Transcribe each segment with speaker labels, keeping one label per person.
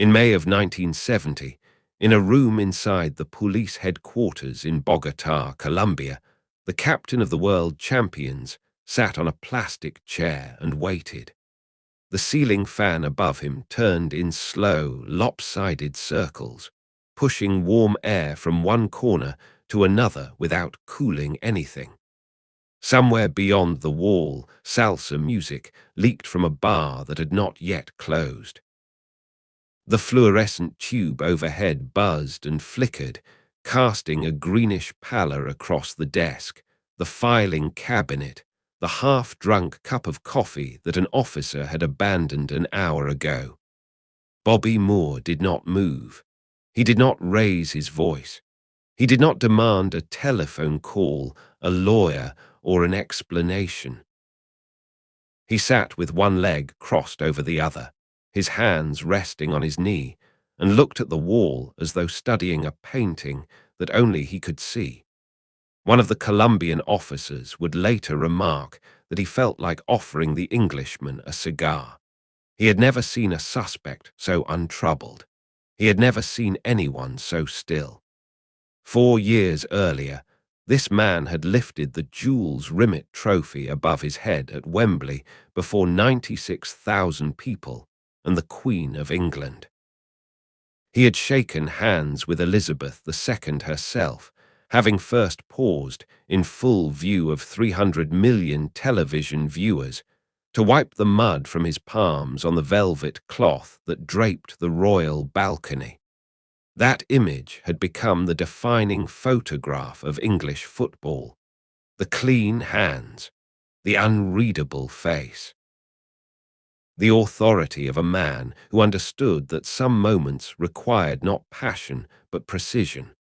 Speaker 1: In May of 1970, in a room inside the police headquarters in Bogotá, Colombia, the captain of the world champions sat on a plastic chair and waited. The ceiling fan above him turned in slow, lopsided circles, pushing warm air from one corner to another without cooling anything. Somewhere beyond the wall, salsa music leaked from a bar that had not yet closed. The fluorescent tube overhead buzzed and flickered, casting a greenish pallor across the desk, the filing cabinet, the half-drunk cup of coffee that an officer had abandoned an hour ago. Bobby Moore did not move. He did not raise his voice. He did not demand a telephone call, a lawyer, or an explanation. He sat with one leg crossed over the other, his hands resting on his knee, and looked at the wall as though studying a painting that only he could see. One of the Colombian officers would later remark that he felt like offering the Englishman a cigar. He had never seen a suspect so untroubled. He had never seen anyone so still. 4 years earlier, this man had lifted the Jules Rimet trophy above his head at Wembley before 96,000 people and the Queen of England. He had shaken hands with Elizabeth II herself, having first paused in full view of 300 million television viewers to wipe the mud from his palms on the velvet cloth that draped the royal balcony. That image had become the defining photograph of English football. The clean hands, the unreadable face. The authority of a man who understood that some moments required not passion but precision.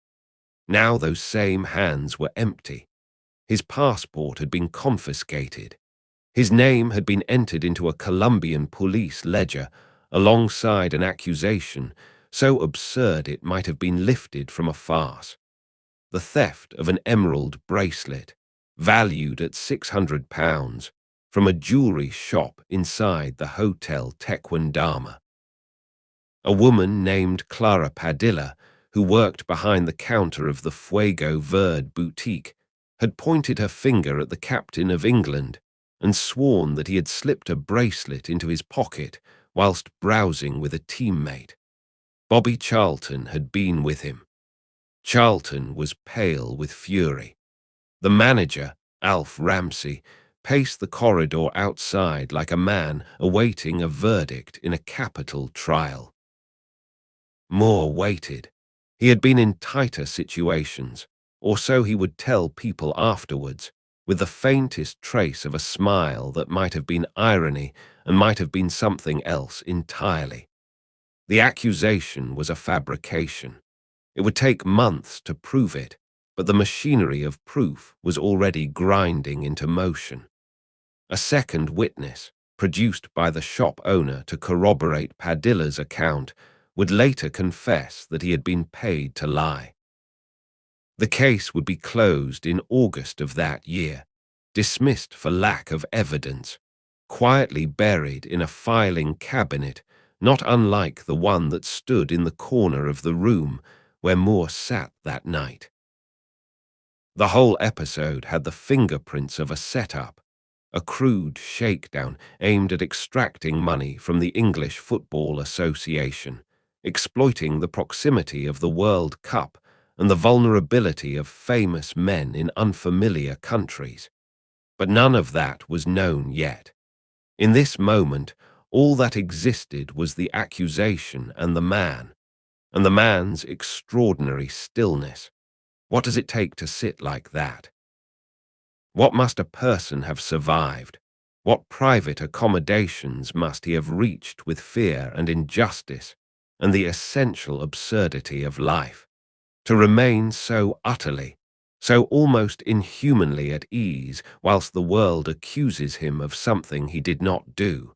Speaker 1: Now those same hands were empty. His passport had been confiscated. His name had been entered into a Colombian police ledger alongside an accusation so absurd it might have been lifted from a farce. The theft of an emerald bracelet, valued at £600, from a jewelry shop inside the Hotel Tequendama. A woman named Clara Padilla, who worked behind the counter of the Fuego Verde boutique, had pointed her finger at the captain of England and sworn that he had slipped a bracelet into his pocket whilst browsing with a teammate. Bobby Charlton had been with him. Charlton was pale with fury. The manager, Alf Ramsey, paced the corridor outside like a man awaiting a verdict in a capital trial. Moore waited. He had been in tighter situations, or so he would tell people afterwards, with the faintest trace of a smile that might have been irony and might have been something else entirely. The accusation was a fabrication. It would take months to prove it, but the machinery of proof was already grinding into motion. A second witness, produced by the shop owner to corroborate Padilla's account, would later confess that he had been paid to lie. The case would be closed in August of that year, dismissed for lack of evidence, quietly buried in a filing cabinet not unlike the one that stood in the corner of the room where Moore sat that night. The whole episode had the fingerprints of a setup, a crude shakedown aimed at extracting money from the English Football Association, exploiting the proximity of the World Cup and the vulnerability of famous men in unfamiliar countries. But none of that was known yet. In this moment, all that existed was the accusation and the man's extraordinary stillness. What does it take to sit like that? What must a person have survived? What private accommodations must he have reached with fear and injustice and the essential absurdity of life, to remain so utterly, so almost inhumanly at ease whilst the world accuses him of something he did not do?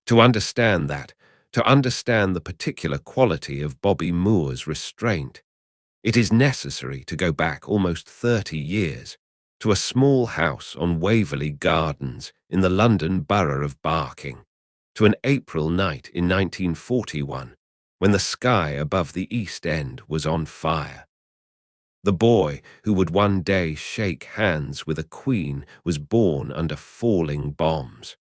Speaker 1: To understand that, to understand the particular quality of Bobby Moore's restraint, it is necessary to go back almost 30 years to a small house on Waverley Gardens in the London borough of Barking, to an April night in 1941, when the sky above the East End was on fire. The boy who would one day shake hands with a queen was born under falling bombs.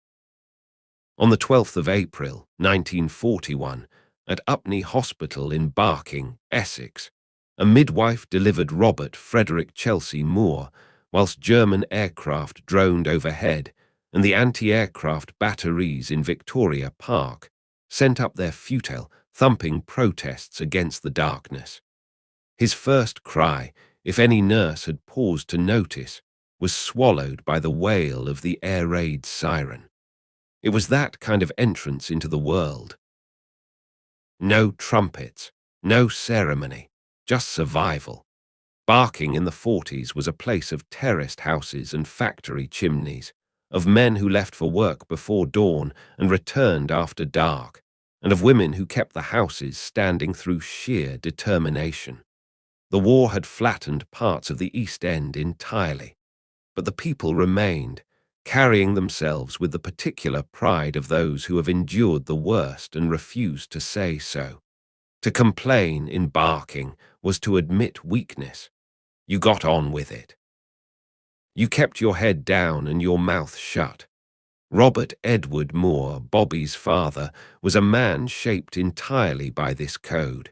Speaker 1: On the 12th of April, 1941, at Upney Hospital in Barking, Essex, a midwife delivered Robert Frederick Chelsea Moore whilst German aircraft droned overhead and the anti-aircraft batteries in Victoria Park sent up their futile, thumping protests against the darkness. His first cry, if any nurse had paused to notice, was swallowed by the wail of the air raid siren. It was that kind of entrance into the world. No trumpets, no ceremony, just survival. Barking in the 40s was a place of terraced houses and factory chimneys, of men who left for work before dawn and returned after dark, and of women who kept the houses standing through sheer determination. The war had flattened parts of the East End entirely, but the people remained, carrying themselves with the particular pride of those who have endured the worst and refused to say so. To complain in Barking was to admit weakness. You got on with it. You kept your head down and your mouth shut. Robert Edward Moore, Bobby's father, was a man shaped entirely by this code.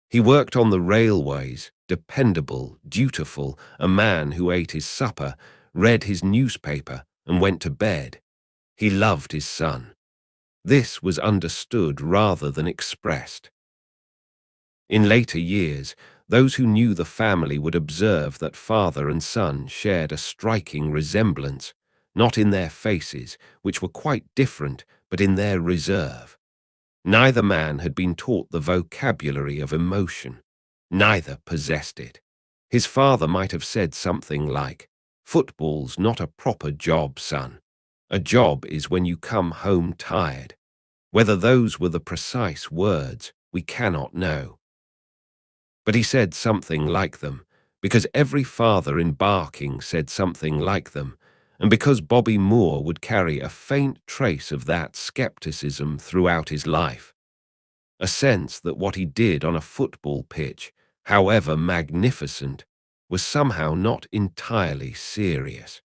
Speaker 1: He worked on the railways, dependable, dutiful, a man who ate his supper, read his newspaper, and went to bed. He loved his son. This was understood rather than expressed. In later years, those who knew the family would observe that father and son shared a striking resemblance, not in their faces, which were quite different, but in their reserve. Neither man had been taught the vocabulary of emotion. Neither possessed it. His father might have said something like, "Football's not a proper job, son. A job is when you come home tired." Whether those were the precise words, we cannot know. But he said something like them, because every father in Barking said something like them, and because Bobby Moore would carry a faint trace of that skepticism throughout his life. A sense that what he did on a football pitch, however magnificent, was somehow not entirely serious.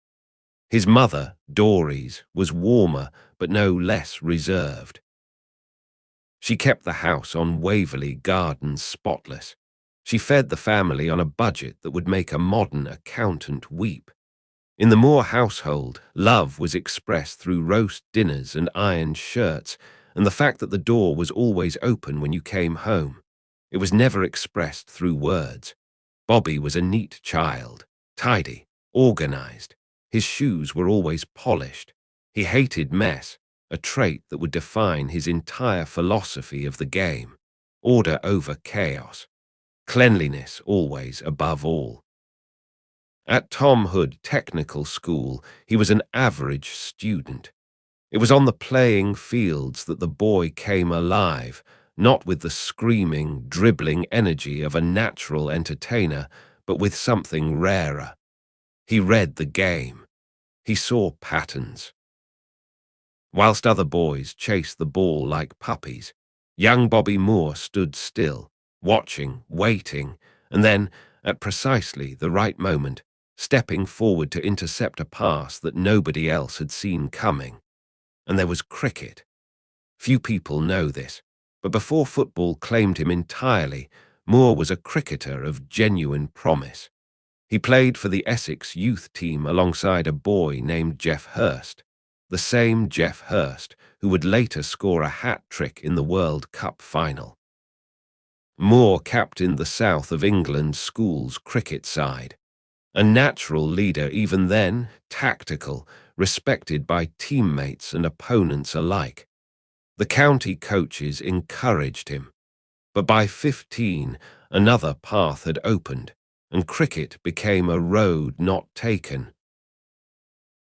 Speaker 1: His mother, Dory's, was warmer but no less reserved. She kept the house on Waverley Gardens spotless. She fed the family on a budget that would make a modern accountant weep. In the Moore household, love was expressed through roast dinners and ironed shirts, and the fact that the door was always open when you came home. It was never expressed through words. Bobby was a neat child, tidy, organized. His shoes were always polished. He hated mess, a trait that would define his entire philosophy of the game. Order over chaos. Cleanliness always above all. At Tom Hood Technical School, he was an average student. It was on the playing fields that the boy came alive, not with the screaming, dribbling energy of a natural entertainer, but with something rarer. He read the game. He saw patterns. Whilst other boys chased the ball like puppies, young Bobby Moore stood still, watching, waiting, and then, at precisely the right moment, stepping forward to intercept a pass that nobody else had seen coming. And there was cricket. Few people know this, but before football claimed him entirely, Moore was a cricketer of genuine promise. He played for the Essex youth team alongside a boy named Geoff Hurst, the same Geoff Hurst who would later score a hat-trick in the World Cup final. Moore captained the South of England schools cricket side. A natural leader even then, tactical, respected by teammates and opponents alike. The county coaches encouraged him. But by 15, another path had opened, and cricket became a road not taken.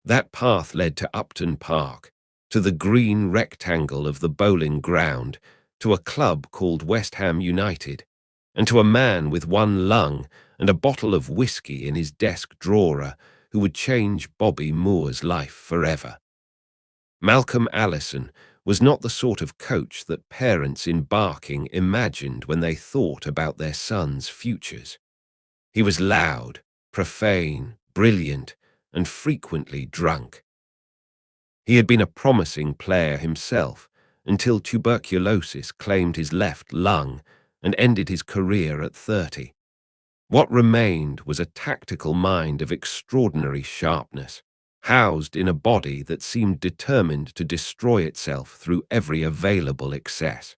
Speaker 1: That path led to Upton Park, to the green rectangle of the bowling ground, to a club called West Ham United, and to a man with one lung and a bottle of whiskey in his desk drawer who would change Bobby Moore's life forever. Malcolm Allison was not the sort of coach that parents in Barking imagined when they thought about their sons' futures. He was loud, profane, brilliant, and frequently drunk. He had been a promising player himself until tuberculosis claimed his left lung and ended his career at 30. What remained was a tactical mind of extraordinary sharpness, housed in a body that seemed determined to destroy itself through every available excess.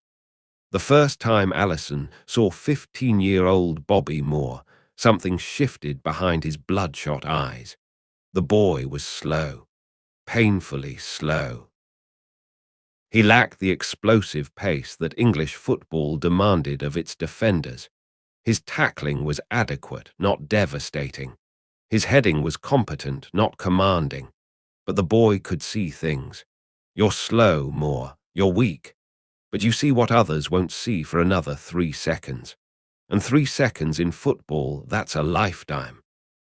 Speaker 1: The first time Allison saw 15-year-old Bobby Moore, something shifted behind his bloodshot eyes. The boy was slow, painfully slow. He lacked the explosive pace that English football demanded of its defenders. His tackling was adequate, not devastating. His heading was competent, not commanding. But the boy could see things. You're slow, Moore. You're weak. But you see what others won't see for another 3 seconds. And 3 seconds in football, that's a lifetime.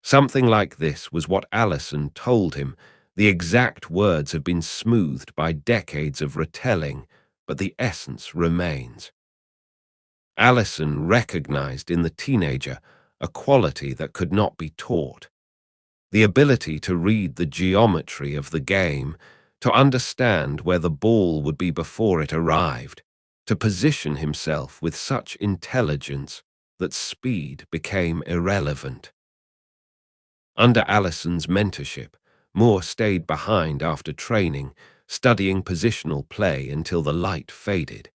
Speaker 1: Something like this was what Allison told him. The exact words have been smoothed by decades of retelling, but the essence remains. Allison recognized in the teenager a quality that could not be taught. The ability to read the geometry of the game, to understand where the ball would be before it arrived, to position himself with such intelligence that speed became irrelevant. Under Allison's mentorship, Moore stayed behind after training, studying positional play until the light faded.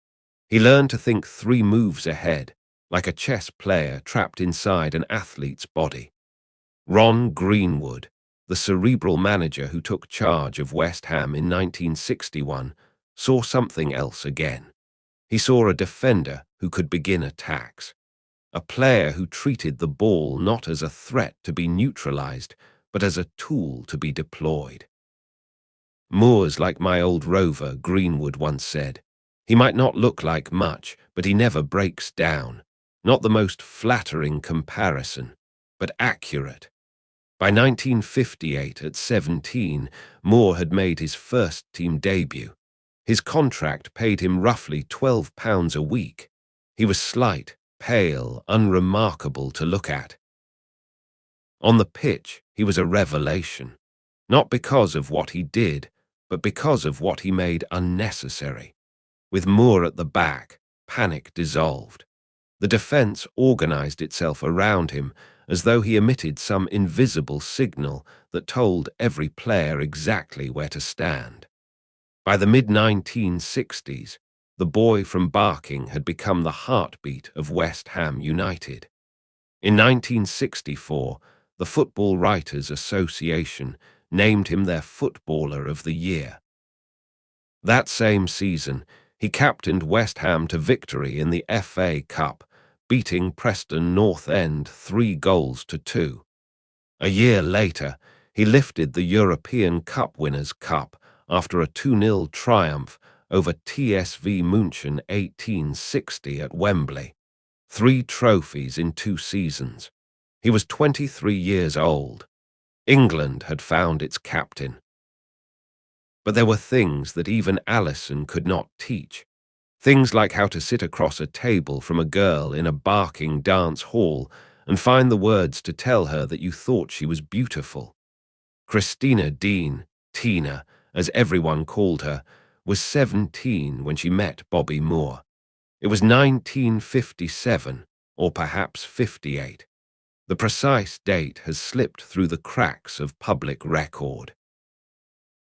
Speaker 1: He learned to think 3 moves ahead, like a chess player trapped inside an athlete's body. Ron Greenwood, the cerebral manager who took charge of West Ham in 1961, saw something else again. He saw a defender who could begin attacks, a player who treated the ball not as a threat to be neutralized, but as a tool to be deployed. "Moore's like my old rover," Greenwood once said. "He might not look like much, but he never breaks down. Not the most flattering comparison, but accurate." By 1958, at 17, Moore had made his first team debut. His contract paid him roughly £12 a week. He was slight, pale, unremarkable to look at. On the pitch, he was a revelation, not because of what he did, but because of what he made unnecessary. With Moore at the back, panic dissolved. The defense organized itself around him as though he emitted some invisible signal that told every player exactly where to stand. By the mid-1960s, the boy from Barking had become the heartbeat of West Ham United. In 1964, the Football Writers Association named him their Footballer of the Year. That same season, he captained West Ham to victory in the FA Cup, beating Preston North End 3-2. A year later, he lifted the European Cup Winners' Cup after a 2-0 triumph over TSV München 1860 at Wembley. 3 trophies in 2 seasons. He was 23 years old. England had found its captain. But there were things that even Allison could not teach. Things like how to sit across a table from a girl in a Barking dance hall and find the words to tell her that you thought she was beautiful. Christina Dean, Tina, as everyone called her, was 17 when she met Bobby Moore. It was 1957, or perhaps 58. The precise date has slipped through the cracks of public record.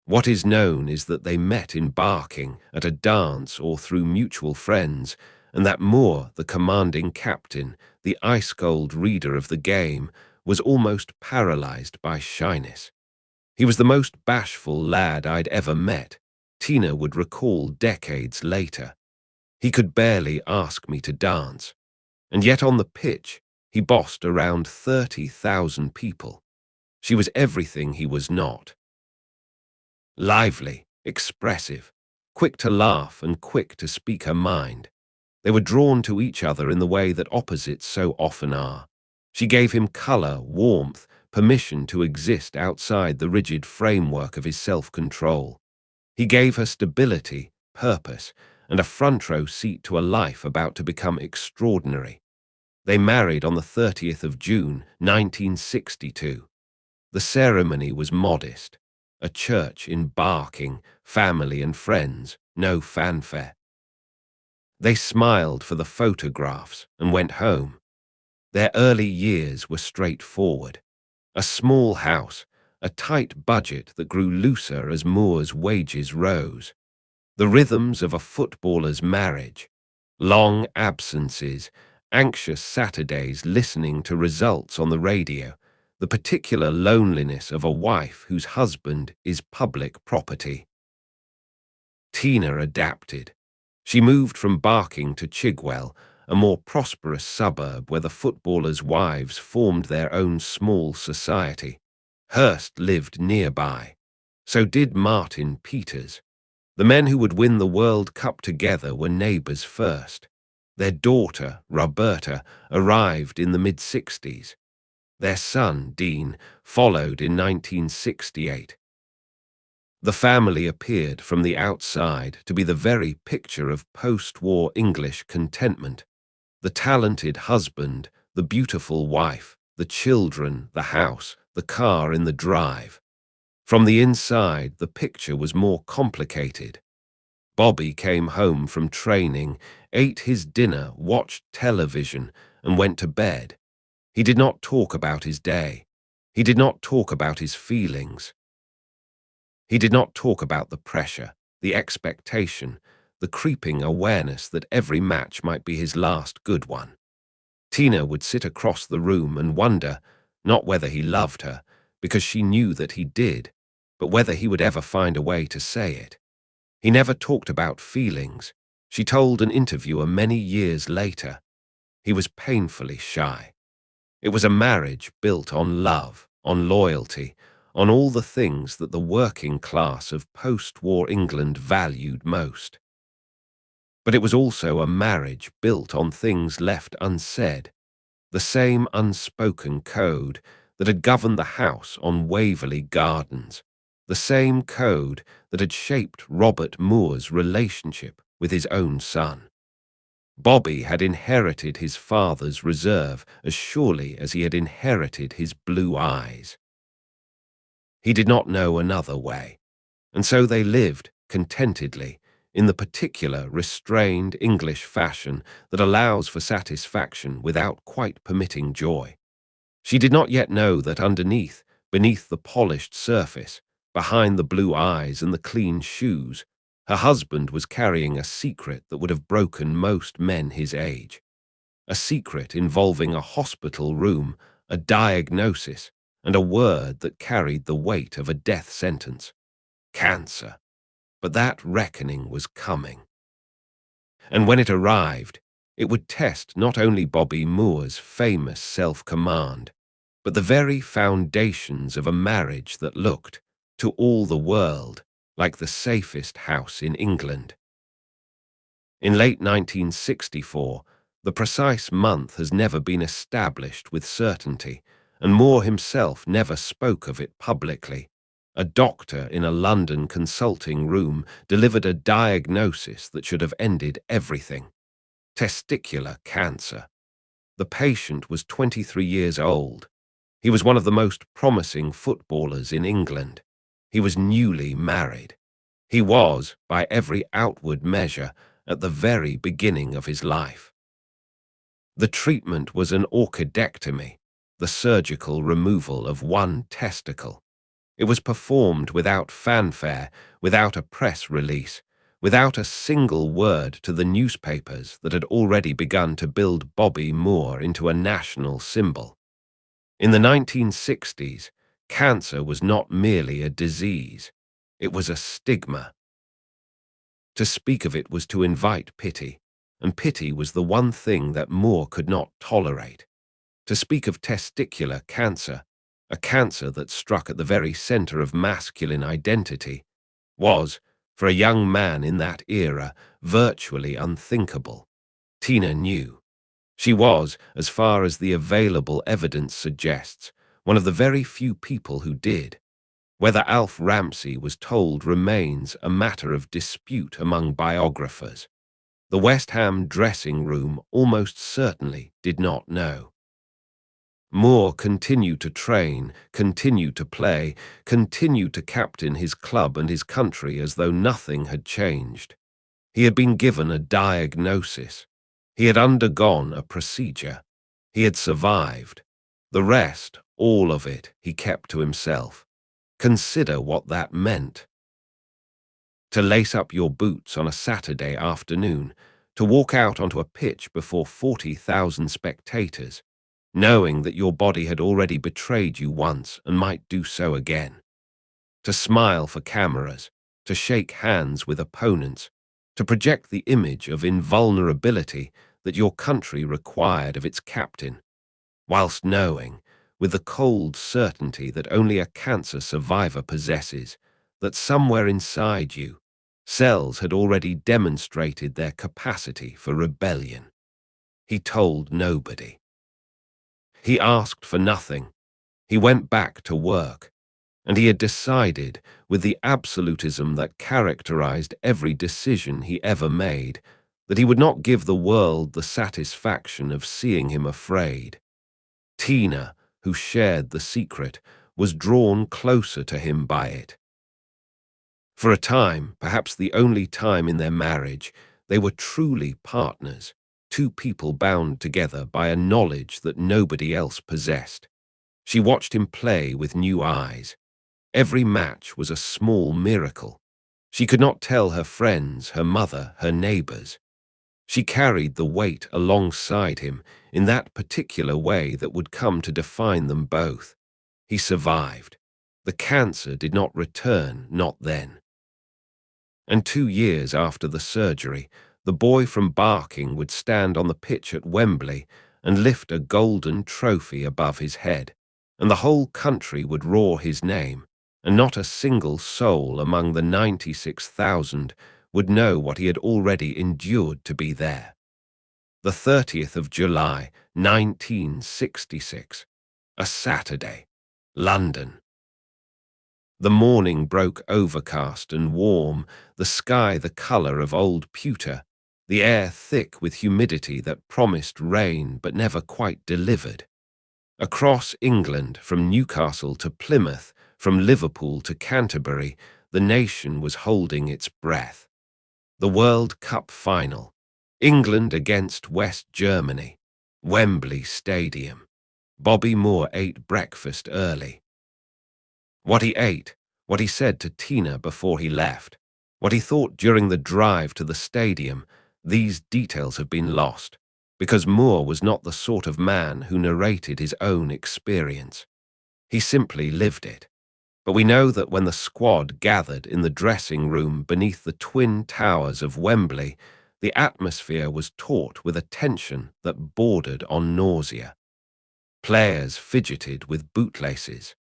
Speaker 1: What is known is that they met in Barking, at a dance or through mutual friends, and that Moore, the commanding captain, the ice-cold reader of the game, was almost paralyzed by shyness. He was the most bashful lad I'd ever met, Tina would recall decades later. He could barely ask me to dance. And yet on the pitch, he bossed around 30,000 people. She was everything he was not. Lively, expressive, quick to laugh and quick to speak her mind. They were drawn to each other in the way that opposites so often are. She gave him color, warmth, permission to exist outside the rigid framework of his self-control. He gave her stability, purpose and a front row seat to a life about to become extraordinary. They married on the 30th of June, 1962. The ceremony was modest. A church in Barking, family and friends, no fanfare. They smiled for the photographs and went home. Their early years were straightforward. A small house, a tight budget that grew looser as Moore's wages rose. The rhythms of a footballer's marriage. Long absences, anxious Saturdays listening to results on the radio, the particular loneliness of a wife whose husband is public property. Tina adapted. She moved from Barking to Chigwell, a more prosperous suburb where the footballers' wives formed their own small society. Hurst lived nearby. So did Martin Peters. The men who would win the World Cup together were neighbours first. Their daughter, Roberta, arrived in the mid-60s. Their son, Dean, followed in 1968. The family appeared from the outside to be the very picture of post-war English contentment. The talented husband, the beautiful wife, the children, the house, the car in the drive. From the inside, the picture was more complicated. Bobby came home from training, ate his dinner, watched television, and went to bed. He did not talk about his day. He did not talk about his feelings. He did not talk about the pressure, the expectation, the creeping awareness that every match might be his last good one. Tina would sit across the room and wonder, not whether he loved her, because she knew that he did, but whether he would ever find a way to say it. He never talked about feelings, she told an interviewer many years later. He was painfully shy. It was a marriage built on love, on loyalty, on all the things that the working class of post-war England valued most. But it was also a marriage built on things left unsaid, the same unspoken code that had governed the house on Waverley Gardens, the same code that had shaped Robert Moore's relationship with his own son. Bobby had inherited his father's reserve as surely as he had inherited his blue eyes. He did not know another way, and so they lived contentedly in the particular restrained English fashion that allows for satisfaction without quite permitting joy. She did not yet know that underneath, beneath the polished surface, behind the blue eyes and the clean shoes, her husband was carrying a secret that would have broken most men his age. A secret involving a hospital room, a diagnosis, and a word that carried the weight of a death sentence. Cancer. But that reckoning was coming. And when it arrived, it would test not only Bobby Moore's famous self-command, but the very foundations of a marriage that looked, to all the world, like the safest house in England. In late 1964, the precise month has never been established with certainty, and Moore himself never spoke of it publicly. A doctor in a London consulting room delivered a diagnosis that should have ended everything. Testicular cancer. The patient was 23 years old. He was one of the most promising footballers in England. He was newly married. He was, by every outward measure, at the very beginning of his life. The treatment was an orchidectomy, the surgical removal of one testicle. It was performed without fanfare, without a press release, without a single word to the newspapers that had already begun to build Bobby Moore into a national symbol. In the 1960s, cancer was not merely a disease, it was a stigma. To speak of it was to invite pity, and pity was the one thing that Moore could not tolerate. To speak of testicular cancer, a cancer that struck at the very center of masculine identity, was, for a young man in that era, virtually unthinkable. Tina knew. She was, as far as the available evidence suggests, one of the very few people who did. Whether Alf Ramsey was told remains a matter of dispute among biographers. The West Ham dressing room almost certainly did not know. Moore continued to train, continued to play, continued to captain his club and his country as though nothing had changed. He had been given a diagnosis. He had undergone a procedure. He had survived. The rest, all of it, he kept to himself. Consider what that meant. To lace up your boots on a Saturday afternoon, to walk out onto a pitch before 40,000 spectators, knowing that your body had already betrayed you once and might do so again. To smile for cameras, to shake hands with opponents, to project the image of invulnerability that your country required of its captain, whilst knowing, with the cold certainty that only a cancer survivor possesses, that somewhere inside you, cells had already demonstrated their capacity for rebellion. He told nobody. He asked for nothing. He went back to work, and he had decided, with the absolutism that characterized every decision he ever made, that he would not give the world the satisfaction of seeing him afraid. Tina, who shared the secret, was drawn closer to him by it. For a time, perhaps the only time in their marriage, they were truly partners, two people bound together by a knowledge that nobody else possessed. She watched him play with new eyes. Every match was a small miracle. She could not tell her friends, her mother, her neighbors. She carried the weight alongside him in that particular way that would come to define them both. He survived. The cancer did not return, not then. And 2 years after the surgery, the boy from Barking would stand on the pitch at Wembley and lift a golden trophy above his head, and the whole country would roar his name, and not a single soul among the 96,000 would know what he had already endured to be there. The 30th of July, 1966, a Saturday, London. The morning broke overcast and warm, the sky the colour of old pewter, the air thick with humidity that promised rain but never quite delivered. Across England, from Newcastle to Plymouth, from Liverpool to Canterbury, the nation was holding its breath. The World Cup final. England against West Germany. Wembley Stadium. Bobby Moore ate breakfast early. What he ate, what he said to Tina before he left, what he thought during the drive to the stadium, these details have been lost, because Moore was not the sort of man who narrated his own experience. He simply lived it. But we know that when the squad gathered in the dressing room beneath the twin towers of Wembley, the atmosphere was taut with a tension that bordered on nausea. Players fidgeted with bootlaces.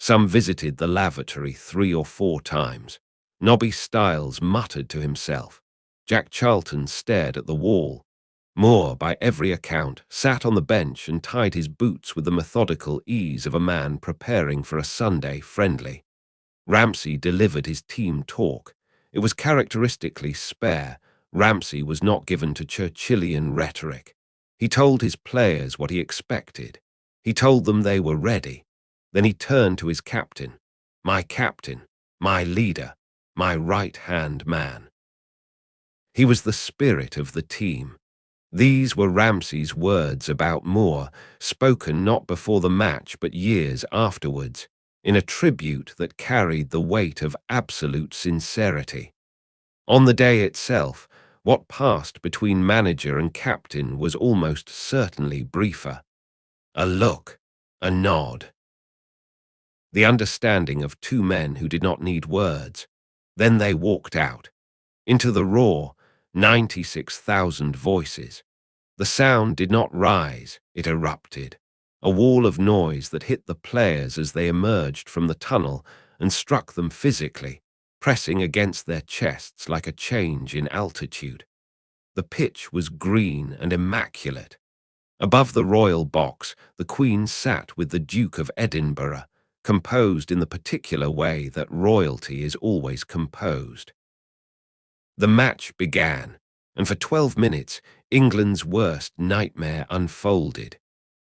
Speaker 1: Some visited the lavatory 3 or 4 times. Nobby Stiles muttered to himself. Jack Charlton stared at the wall. Moore, by every account, sat on the bench and tied his boots with the methodical ease of a man preparing for a Sunday friendly. Ramsey delivered his team talk. It was characteristically spare. Ramsey was not given to Churchillian rhetoric. He told his players what he expected. He told them they were ready. Then he turned to his captain, my leader, my right-hand man. He was the spirit of the team. These were Ramsey's words about Moore, spoken not before the match but years afterwards, in a tribute that carried the weight of absolute sincerity. On the day itself, what passed between manager and captain was almost certainly briefer. A look, a nod. The understanding of two men who did not need words. Then they walked out, into the raw, 96,000 voices. The sound did not rise, it erupted, a wall of noise that hit the players as they emerged from the tunnel and struck them physically, pressing against their chests like a change in altitude. The pitch was green and immaculate. Above the royal box, the Queen sat with the Duke of Edinburgh, composed in the particular way that royalty is always composed. The match began, and for 12 minutes, England's worst nightmare unfolded.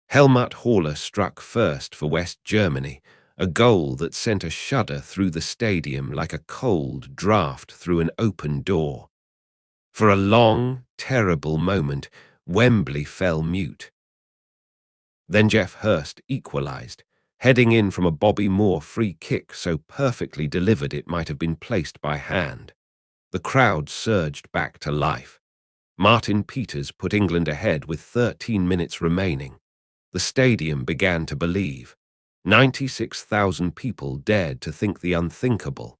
Speaker 1: Helmut Haller struck first for West Germany, a goal that sent a shudder through the stadium like a cold draught through an open door. For a long, terrible moment, Wembley fell mute. Then Geoff Hurst equalised, heading in from a Bobby Moore free kick so perfectly delivered it might have been placed by hand. The crowd surged back to life. Martin Peters put England ahead with 13 minutes remaining. The stadium began to believe. 96,000 people dared to think the unthinkable.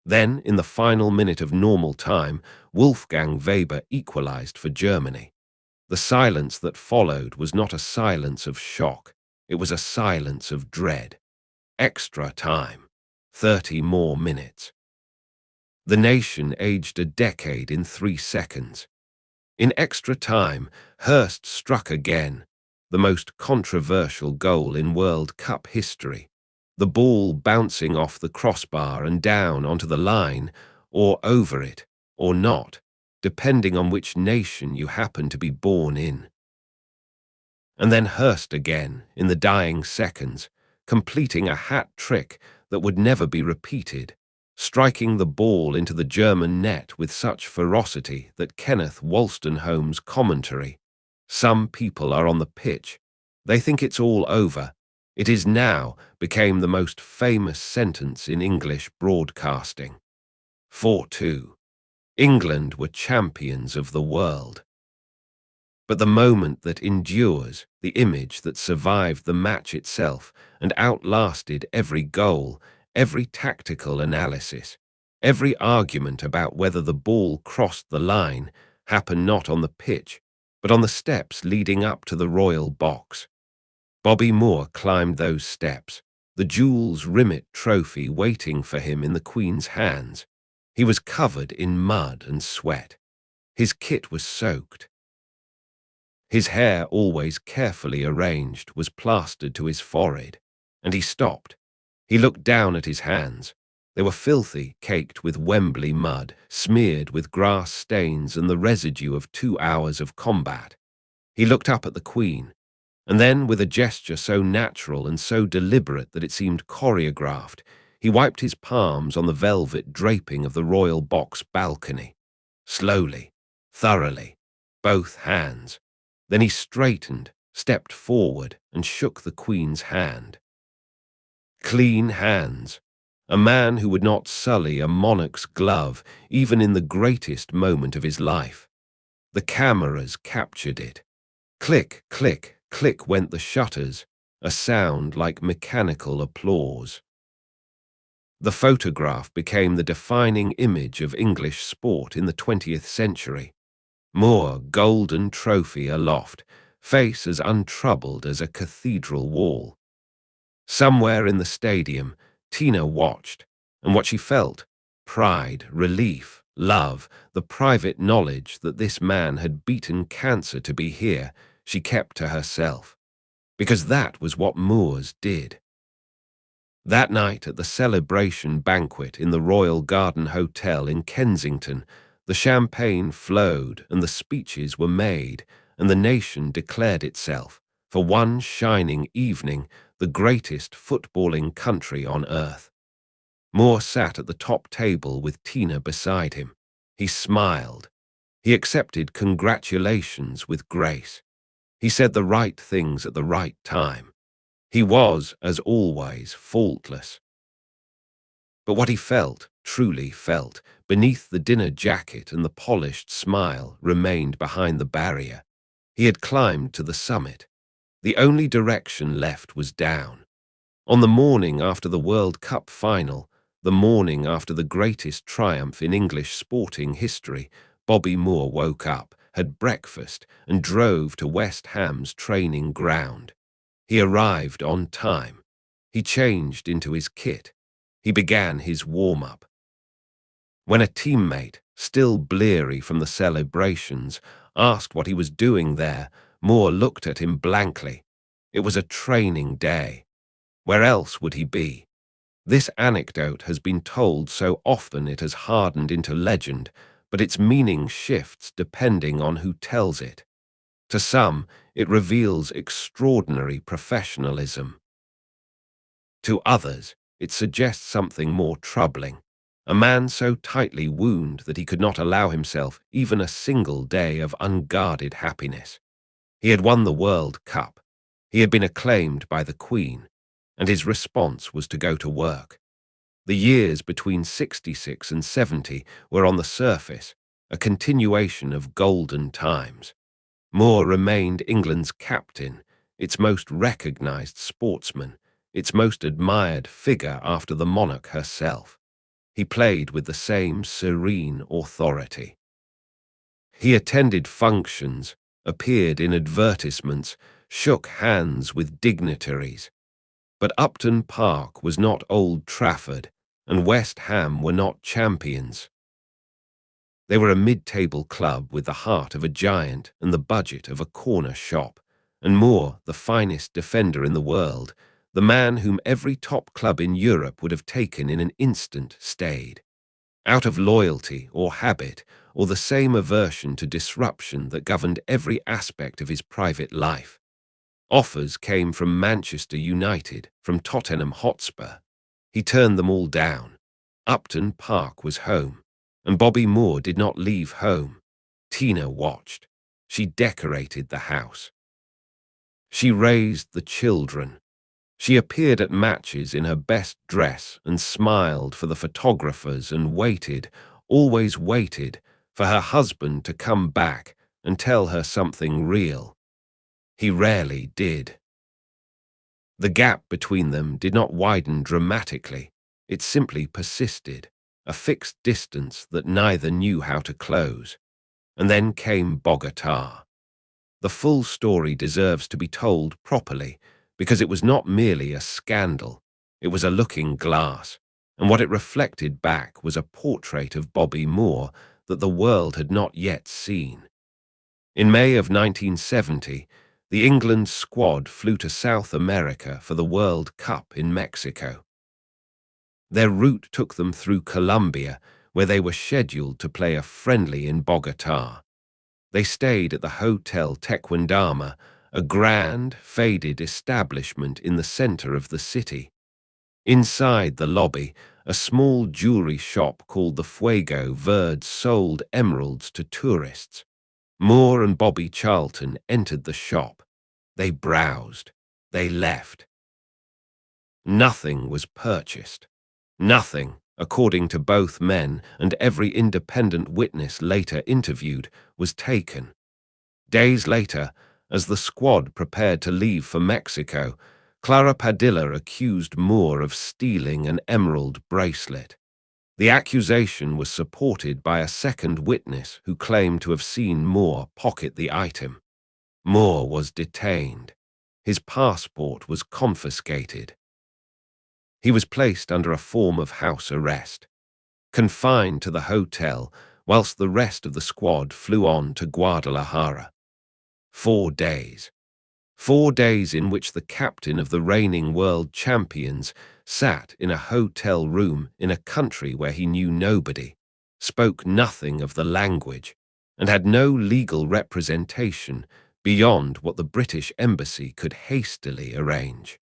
Speaker 1: Then, in the final minute of normal time, Wolfgang Weber equalised for Germany. The silence that followed was not a silence of shock. It was a silence of dread. Extra time. 30 more minutes. The nation aged a decade in 3 seconds. In extra time, Hurst struck again, the most controversial goal in World Cup history. The ball bouncing off the crossbar and down onto the line, or over it, or not, depending on which nation you happen to be born in. And then Hurst again, in the dying seconds, completing a hat trick that would never be repeated, striking the ball into the German net with such ferocity that Kenneth Wolstenholme's commentary, "Some people are on the pitch. They think it's all over. It is now," became the most famous sentence in English broadcasting. 4-2. England were champions of the world. But the moment that endures, the image that survived the match itself and outlasted every goal, every tactical analysis, every argument about whether the ball crossed the line, happened not on the pitch, but on the steps leading up to the royal box. Bobby Moore climbed those steps, the Jules Rimet trophy waiting for him in the Queen's hands. He was covered in mud and sweat. His kit was soaked. His hair, always carefully arranged, was plastered to his forehead, and he stopped. He looked down at his hands. They were filthy, caked with Wembley mud, smeared with grass stains and the residue of 2 hours of combat. He looked up at the Queen, and then, with a gesture so natural and so deliberate that it seemed choreographed, he wiped his palms on the velvet draping of the royal box balcony. Slowly, thoroughly, both hands. Then he straightened, stepped forward, and shook the Queen's hand. Clean hands. A man who would not sully a monarch's glove, even in the greatest moment of his life. The cameras captured it. Click, click, click went the shutters, a sound like mechanical applause. The photograph became the defining image of English sport in the 20th century. Moore, golden trophy aloft, face as untroubled as a cathedral wall. Somewhere in the stadium, Tina watched, and what she felt, pride, relief, love, the private knowledge that this man had beaten cancer to be here, she kept to herself. Because that was what Moores did. That night at the celebration banquet in the Royal Garden Hotel in Kensington, the champagne flowed and the speeches were made, and the nation declared itself, for one shining evening, the greatest footballing country on earth. Moore sat at the top table with Tina beside him. He smiled. He accepted congratulations with grace. He said the right things at the right time. He was, as always, faultless. But what he felt, truly felt, beneath the dinner jacket and the polished smile, remained behind the barrier. He had climbed to the summit. The only direction left was down. On the morning after the World Cup final, the morning after the greatest triumph in English sporting history, Bobby Moore woke up, had breakfast, and drove to West Ham's training ground. He arrived on time. He changed into his kit. He began his warm-up. When a teammate, still bleary from the celebrations, asked what he was doing there, Moore looked at him blankly. It was a training day. Where else would he be? This anecdote has been told so often it has hardened into legend, but its meaning shifts depending on who tells it. To some, it reveals extraordinary professionalism. To others, it suggests something more troubling. A man so tightly wounded that he could not allow himself even a single day of unguarded happiness. He had won the World Cup. He had been acclaimed by the Queen, and his response was to go to work. The years between 66 and 70 were on the surface a continuation of golden times. Moore remained England's captain, its most recognised sportsman, its most admired figure after the monarch herself. He played with the same serene authority. He attended functions, appeared in advertisements, shook hands with dignitaries. But Upton Park was not Old Trafford, and West Ham were not champions. They were a mid-table club with the heart of a giant and the budget of a corner shop, and Moore, the finest defender in the world, the man whom every top club in Europe would have taken in an instant, stayed. Out of loyalty or habit, or the same aversion to disruption that governed every aspect of his private life. Offers came from Manchester United, from Tottenham Hotspur. He turned them all down. Upton Park was home, and Bobby Moore did not leave home. Tina watched. She decorated the house. She raised the children. She appeared at matches in her best dress and smiled for the photographers and waited, always waited, for her husband to come back and tell her something real. He rarely did. The gap between them did not widen dramatically. It simply persisted, a fixed distance that neither knew how to close. And then came Bogota. The full story deserves to be told properly, because it was not merely a scandal, it was a looking glass, and what it reflected back was a portrait of Bobby Moore that the world had not yet seen. In May of 1970, the England squad flew to South America for the World Cup in Mexico. Their route took them through Colombia, where they were scheduled to play a friendly in Bogota. They stayed at the Hotel Tequendama, a grand, faded establishment in the center of the city. Inside the lobby, a small jewelry shop called the Fuego Verde sold emeralds to tourists. Moore and Bobby Charlton entered the shop. They browsed. They left. Nothing was purchased. Nothing, according to both men and every independent witness later interviewed, was taken. Days later, as the squad prepared to leave for Mexico, Clara Padilla accused Moore of stealing an emerald bracelet. The accusation was supported by a second witness who claimed to have seen Moore pocket the item. Moore was detained. His passport was confiscated. He was placed under a form of house arrest, confined to the hotel whilst the rest of the squad flew on to Guadalajara. 4 days. 4 days in which the captain of the reigning world champions sat in a hotel room in a country where he knew nobody, spoke nothing of the language, and had no legal representation beyond what the British embassy could hastily arrange.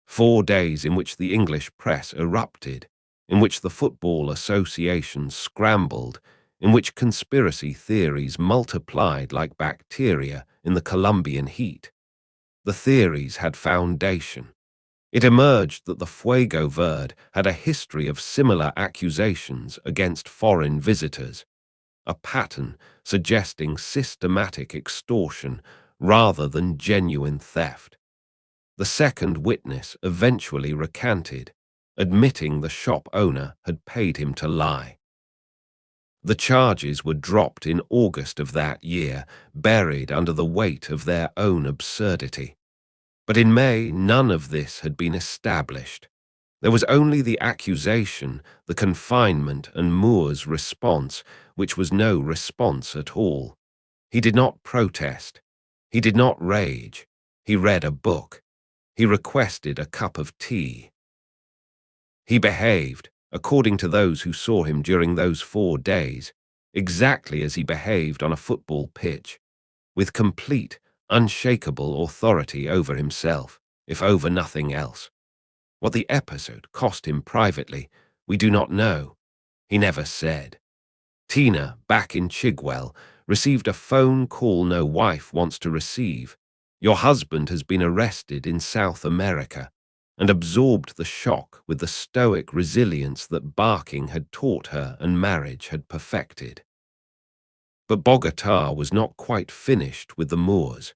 Speaker 1: 4 days in which the English press erupted, in which the Football Association scrambled, in which conspiracy theories multiplied like bacteria in the Colombian heat. The theories had foundation. It emerged that the Fuego Verde had a history of similar accusations against foreign visitors, a pattern suggesting systematic extortion rather than genuine theft. The second witness eventually recanted, admitting the shop owner had paid him to lie. The charges were dropped in August of that year, buried under the weight of their own absurdity. But in May, none of this had been established. There was only the accusation, the confinement, and Moore's response, which was no response at all. He did not protest. He did not rage. He read a book. He requested a cup of tea. He behaved, according to those who saw him during those 4 days, exactly as he behaved on a football pitch, with complete, unshakable authority over himself, if over nothing else. What the episode cost him privately, we do not know. He never said. Tina, back in Chigwell, received a phone call no wife wants to receive. Your husband has been arrested in South America, and absorbed the shock with the stoic resilience that barking had taught her and marriage had perfected. But Bogota was not quite finished with the Moors.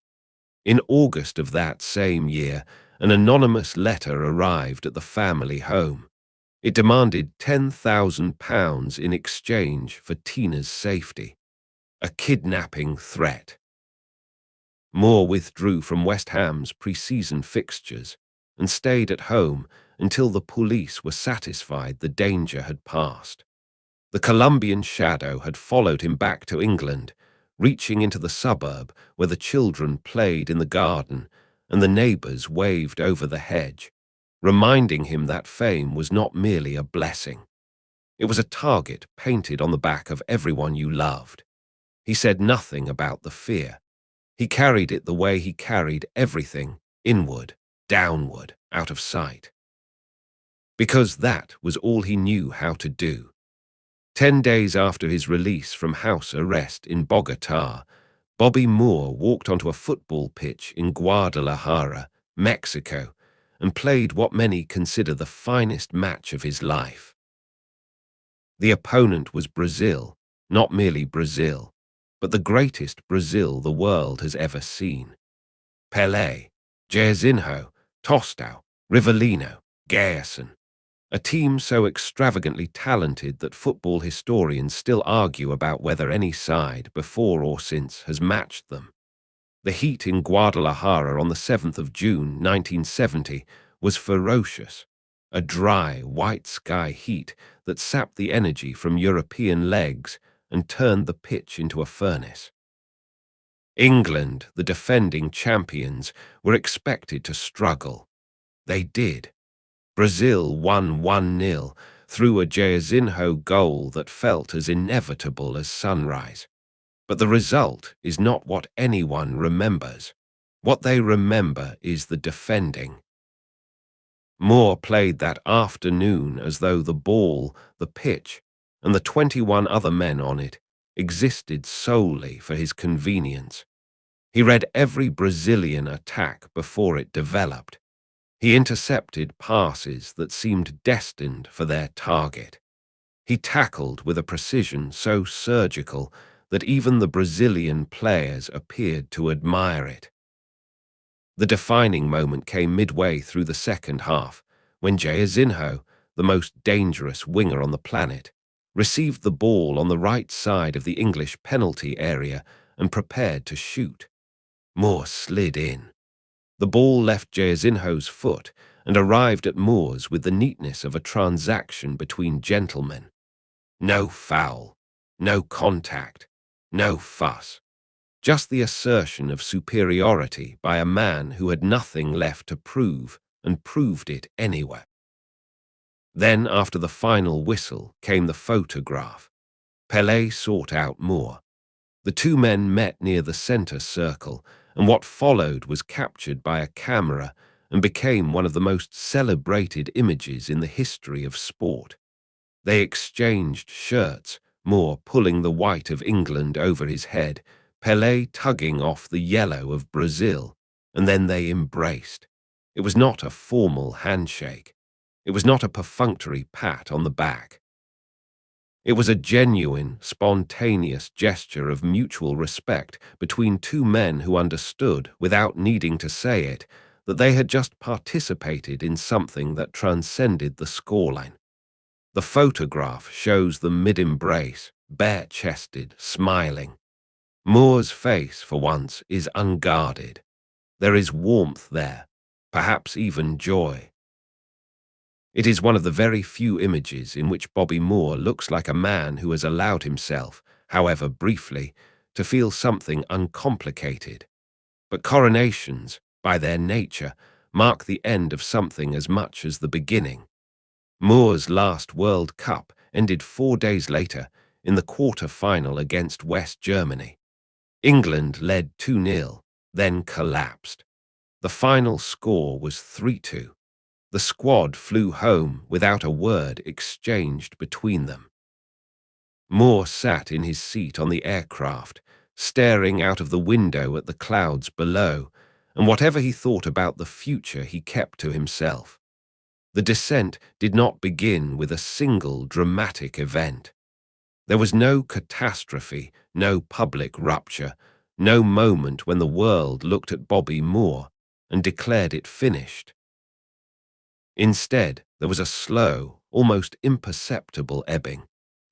Speaker 1: In August of that same year, an anonymous letter arrived at the family home. It demanded £10,000 in exchange for Tina's safety, a kidnapping threat. Moore withdrew from West Ham's pre-season fixtures and stayed at home until the police were satisfied the danger had passed. The Colombian shadow had followed him back to England, reaching into the suburb where the children played in the garden and the neighbours waved over the hedge, reminding him that fame was not merely a blessing. It was a target painted on the back of everyone you loved. He said nothing about the fear. He carried it the way he carried everything, inward, downward, out of sight. Because that was all he knew how to do. 10 days after his release from house arrest in Bogota, Bobby Moore walked onto a football pitch in Guadalajara, Mexico, and played what many consider the finest match of his life. The opponent was Brazil, not merely Brazil, but the greatest Brazil the world has ever seen. Pelé, Jairzinho, Tostão, Rivellino, Gerson. A team so extravagantly talented that football historians still argue about whether any side, before or since, has matched them. The heat in Guadalajara on the 7th of June 1970 was ferocious, a dry, white sky heat that sapped the energy from European legs and turned the pitch into a furnace. England, the defending champions, were expected to struggle. They did. Brazil won 1-0 through a Jairzinho goal that felt as inevitable as sunrise. But the result is not what anyone remembers. What they remember is the defending. Moore played that afternoon as though the ball, the pitch, and the 21 other men on it existed solely for his convenience. He read every Brazilian attack before it developed. He intercepted passes that seemed destined for their target. He tackled with a precision so surgical that even the Brazilian players appeared to admire it. The defining moment came midway through the second half, when Jairzinho, the most dangerous winger on the planet, received the ball on the right side of the English penalty area and prepared to shoot. Moore slid in. The ball left Jairzinho's foot and arrived at Moore's with the neatness of a transaction between gentlemen. No foul, no contact, no fuss. Just the assertion of superiority by a man who had nothing left to prove and proved it anyway. Then, after the final whistle, came the photograph. Pelé sought out Moore. The two men met near the center circle, and what followed was captured by a camera and became one of the most celebrated images in the history of sport. They exchanged shirts, Moore pulling the white of England over his head, Pelé tugging off the yellow of Brazil, and then they embraced. It was not a formal handshake. It was not a perfunctory pat on the back. It was a genuine, spontaneous gesture of mutual respect between two men who understood, without needing to say it, that they had just participated in something that transcended the scoreline. The photograph shows them mid-embrace, bare-chested, smiling. Moore's face, for once, is unguarded. There is warmth there, perhaps even joy. It is one of the very few images in which Bobby Moore looks like a man who has allowed himself, however briefly, to feel something uncomplicated. But coronations, by their nature, mark the end of something as much as the beginning. Moore's last World Cup ended 4 days later in the quarter-final against West Germany. England led 2-0, then collapsed. The final score was 3-2. The squad flew home without a word exchanged between them. Moore sat in his seat on the aircraft, staring out of the window at the clouds below, and whatever he thought about the future he kept to himself. The descent did not begin with a single dramatic event. There was no catastrophe, no public rupture, no moment when the world looked at Bobby Moore and declared it finished. Instead, there was a slow, almost imperceptible ebbing,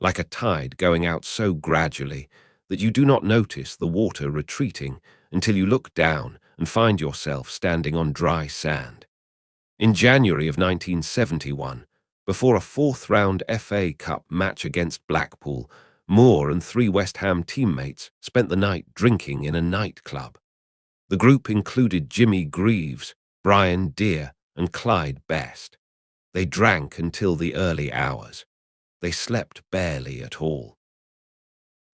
Speaker 1: like a tide going out so gradually that you do not notice the water retreating until you look down and find yourself standing on dry sand. In January of 1971, before a fourth-round FA Cup match against Blackpool, Moore and 3 West Ham teammates spent the night drinking in a nightclub. The group included Jimmy Greaves, Brian Deere, and Clyde Best. They drank until the early hours. They slept barely at all.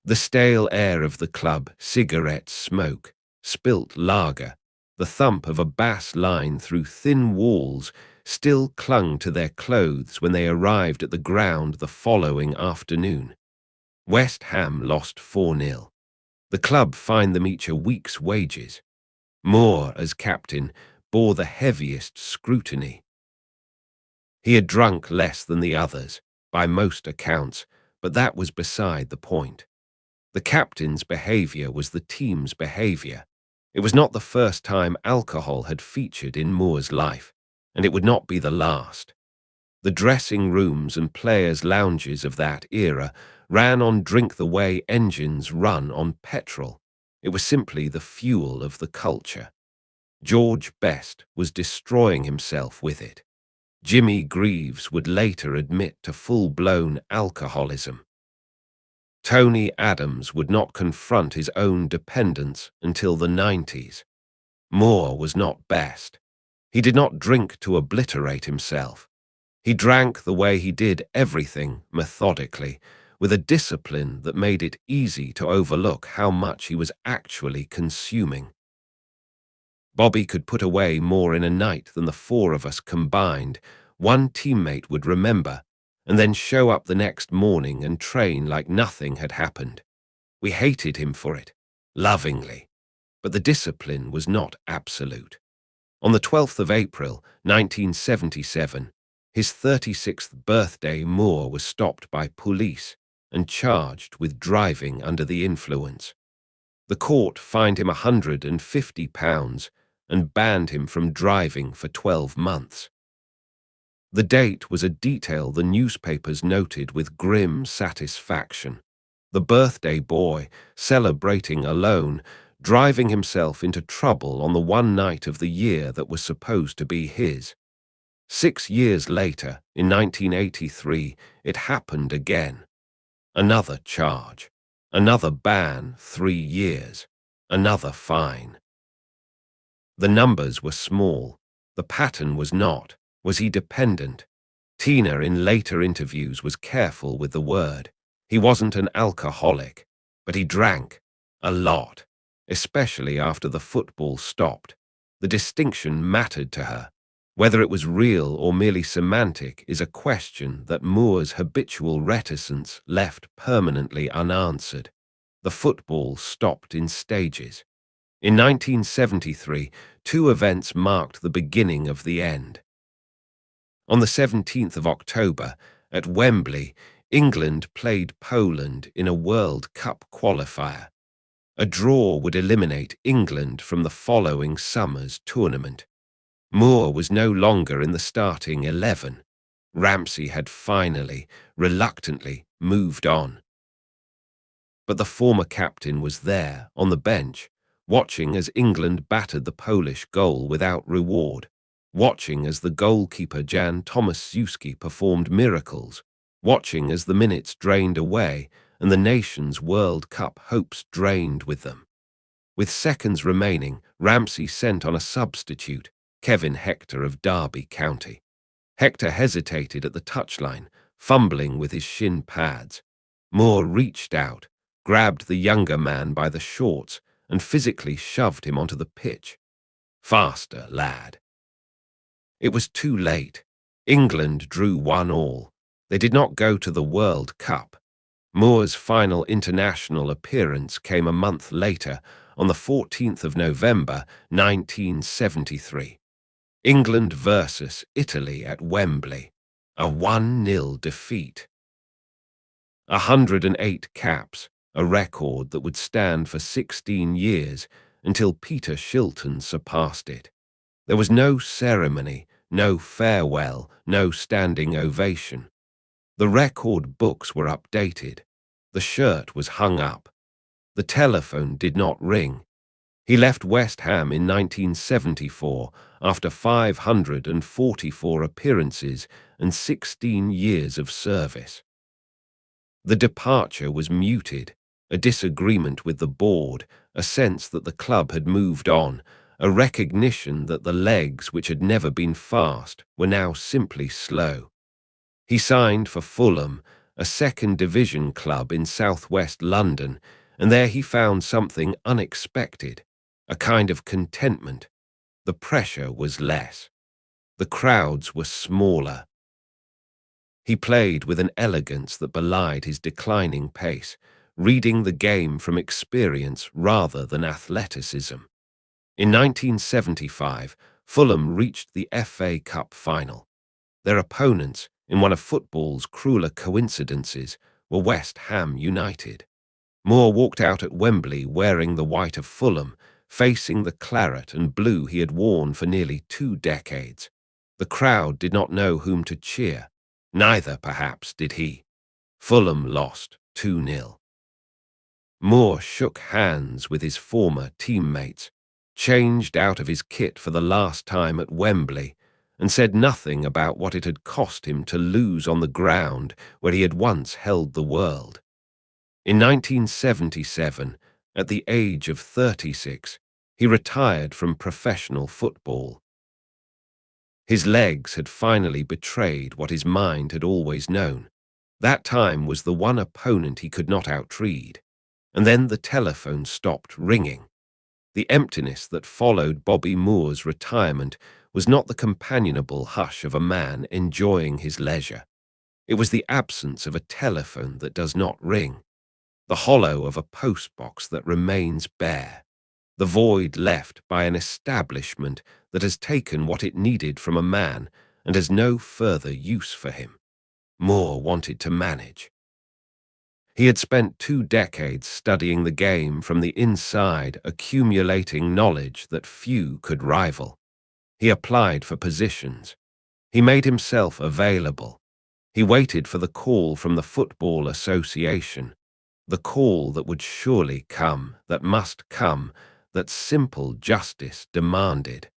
Speaker 1: The stale air of the club, cigarette smoke, spilt lager, the thump of a bass line through thin walls still clung to their clothes when they arrived at the ground the following afternoon. West Ham lost 4-0. The club fined them each a week's wages. Moore, as captain, bore the heaviest scrutiny. He had drunk less than the others, by most accounts, but that was beside the point. The captain's behavior was the team's behavior. It was not the first time alcohol had featured in Moore's life, and it would not be the last. The dressing rooms and players' lounges of that era ran on drink the way engines run on petrol. It was simply the fuel of the culture. George Best was destroying himself with it. Jimmy Greaves would later admit to full-blown alcoholism. Tony Adams would not confront his own dependence until the 90s. Moore was not Best. He did not drink to obliterate himself. He drank the way he did everything methodically, with a discipline that made it easy to overlook how much he was actually consuming. Bobby could put away more in a night than the 4 of us combined. One teammate would remember, and then show up the next morning and train like nothing had happened. We hated him for it, lovingly, but the discipline was not absolute. On the 12th of April, 1977, his 36th birthday, Moore was stopped by police and charged with driving under the influence. The court fined him £150 and banned him from driving for 12 months. The date was a detail the newspapers noted with grim satisfaction. The birthday boy, celebrating alone, driving himself into trouble on the one night of the year that was supposed to be his. 6 years later, in 1983, it happened again. Another charge, another ban, 3 years, another fine. The numbers were small. The pattern was not. Was he dependent? Tina, in later interviews, was careful with the word. He wasn't an alcoholic, but he drank a lot, especially after the football stopped. The distinction mattered to her. Whether it was real or merely semantic is a question that Moore's habitual reticence left permanently unanswered. The football stopped in stages. In 1973, 2 events marked the beginning of the end. On the 17th of October, at Wembley, England played Poland in a World Cup qualifier. A draw would eliminate England from the following summer's tournament. Moore was no longer in the starting 11. Ramsey had finally, reluctantly, moved on. But the former captain was there, on the bench, watching as England battered the Polish goal without reward, watching as the goalkeeper Jan Tomaszewski performed miracles, watching as the minutes drained away and the nation's World Cup hopes drained with them. With seconds remaining, Ramsey sent on a substitute. Kevin Hector of Derby County. Hector hesitated at the touchline, fumbling with his shin pads. Moore reached out, grabbed the younger man by the shorts, and physically shoved him onto the pitch. "Faster, lad." It was too late. England drew 1-1. They did not go to the World Cup. Moore's final international appearance came a month later, on the 14th of November, 1973. England versus Italy at Wembley. A 1-0 defeat. 108 caps, a record that would stand for 16 years until Peter Shilton surpassed it. There was no ceremony, no farewell, no standing ovation. The record books were updated. The shirt was hung up. The telephone did not ring. He left West Ham in 1974 after 544 appearances and 16 years of service. The departure was muted, a disagreement with the board, a sense that the club had moved on, a recognition that the legs which had never been fast were now simply slow. He signed for Fulham, a second-division club in southwest London, and there he found something unexpected, a kind of contentment. The pressure was less. The crowds were smaller. He played with an elegance that belied his declining pace, reading the game from experience rather than athleticism. In 1975, Fulham reached the FA Cup final. Their opponents, in one of football's crueler coincidences, were West Ham United. Moore walked out at Wembley wearing the white of Fulham, facing the claret and blue he had worn for nearly 2 decades. The crowd did not know whom to cheer. Neither, perhaps, did he. Fulham lost 2-0. Moore shook hands with his former teammates, changed out of his kit for the last time at Wembley, and said nothing about what it had cost him to lose on the ground where he had once held the world. In 1977, at the age of 36, he retired from professional football. His legs had finally betrayed what his mind had always known. That time was the one opponent he could not outtreed. And then the telephone stopped ringing. The emptiness that followed Bobby Moore's retirement was not the companionable hush of a man enjoying his leisure. It was the absence of a telephone that does not ring, the hollow of a postbox that remains bare, the void left by an establishment that has taken what it needed from a man and has no further use for him. Moore wanted to manage. He had spent 2 decades studying the game from the inside, accumulating knowledge that few could rival. He applied for positions. He made himself available. He waited for the call from the Football Association, the call that would surely come, that must come, that simple justice demanded.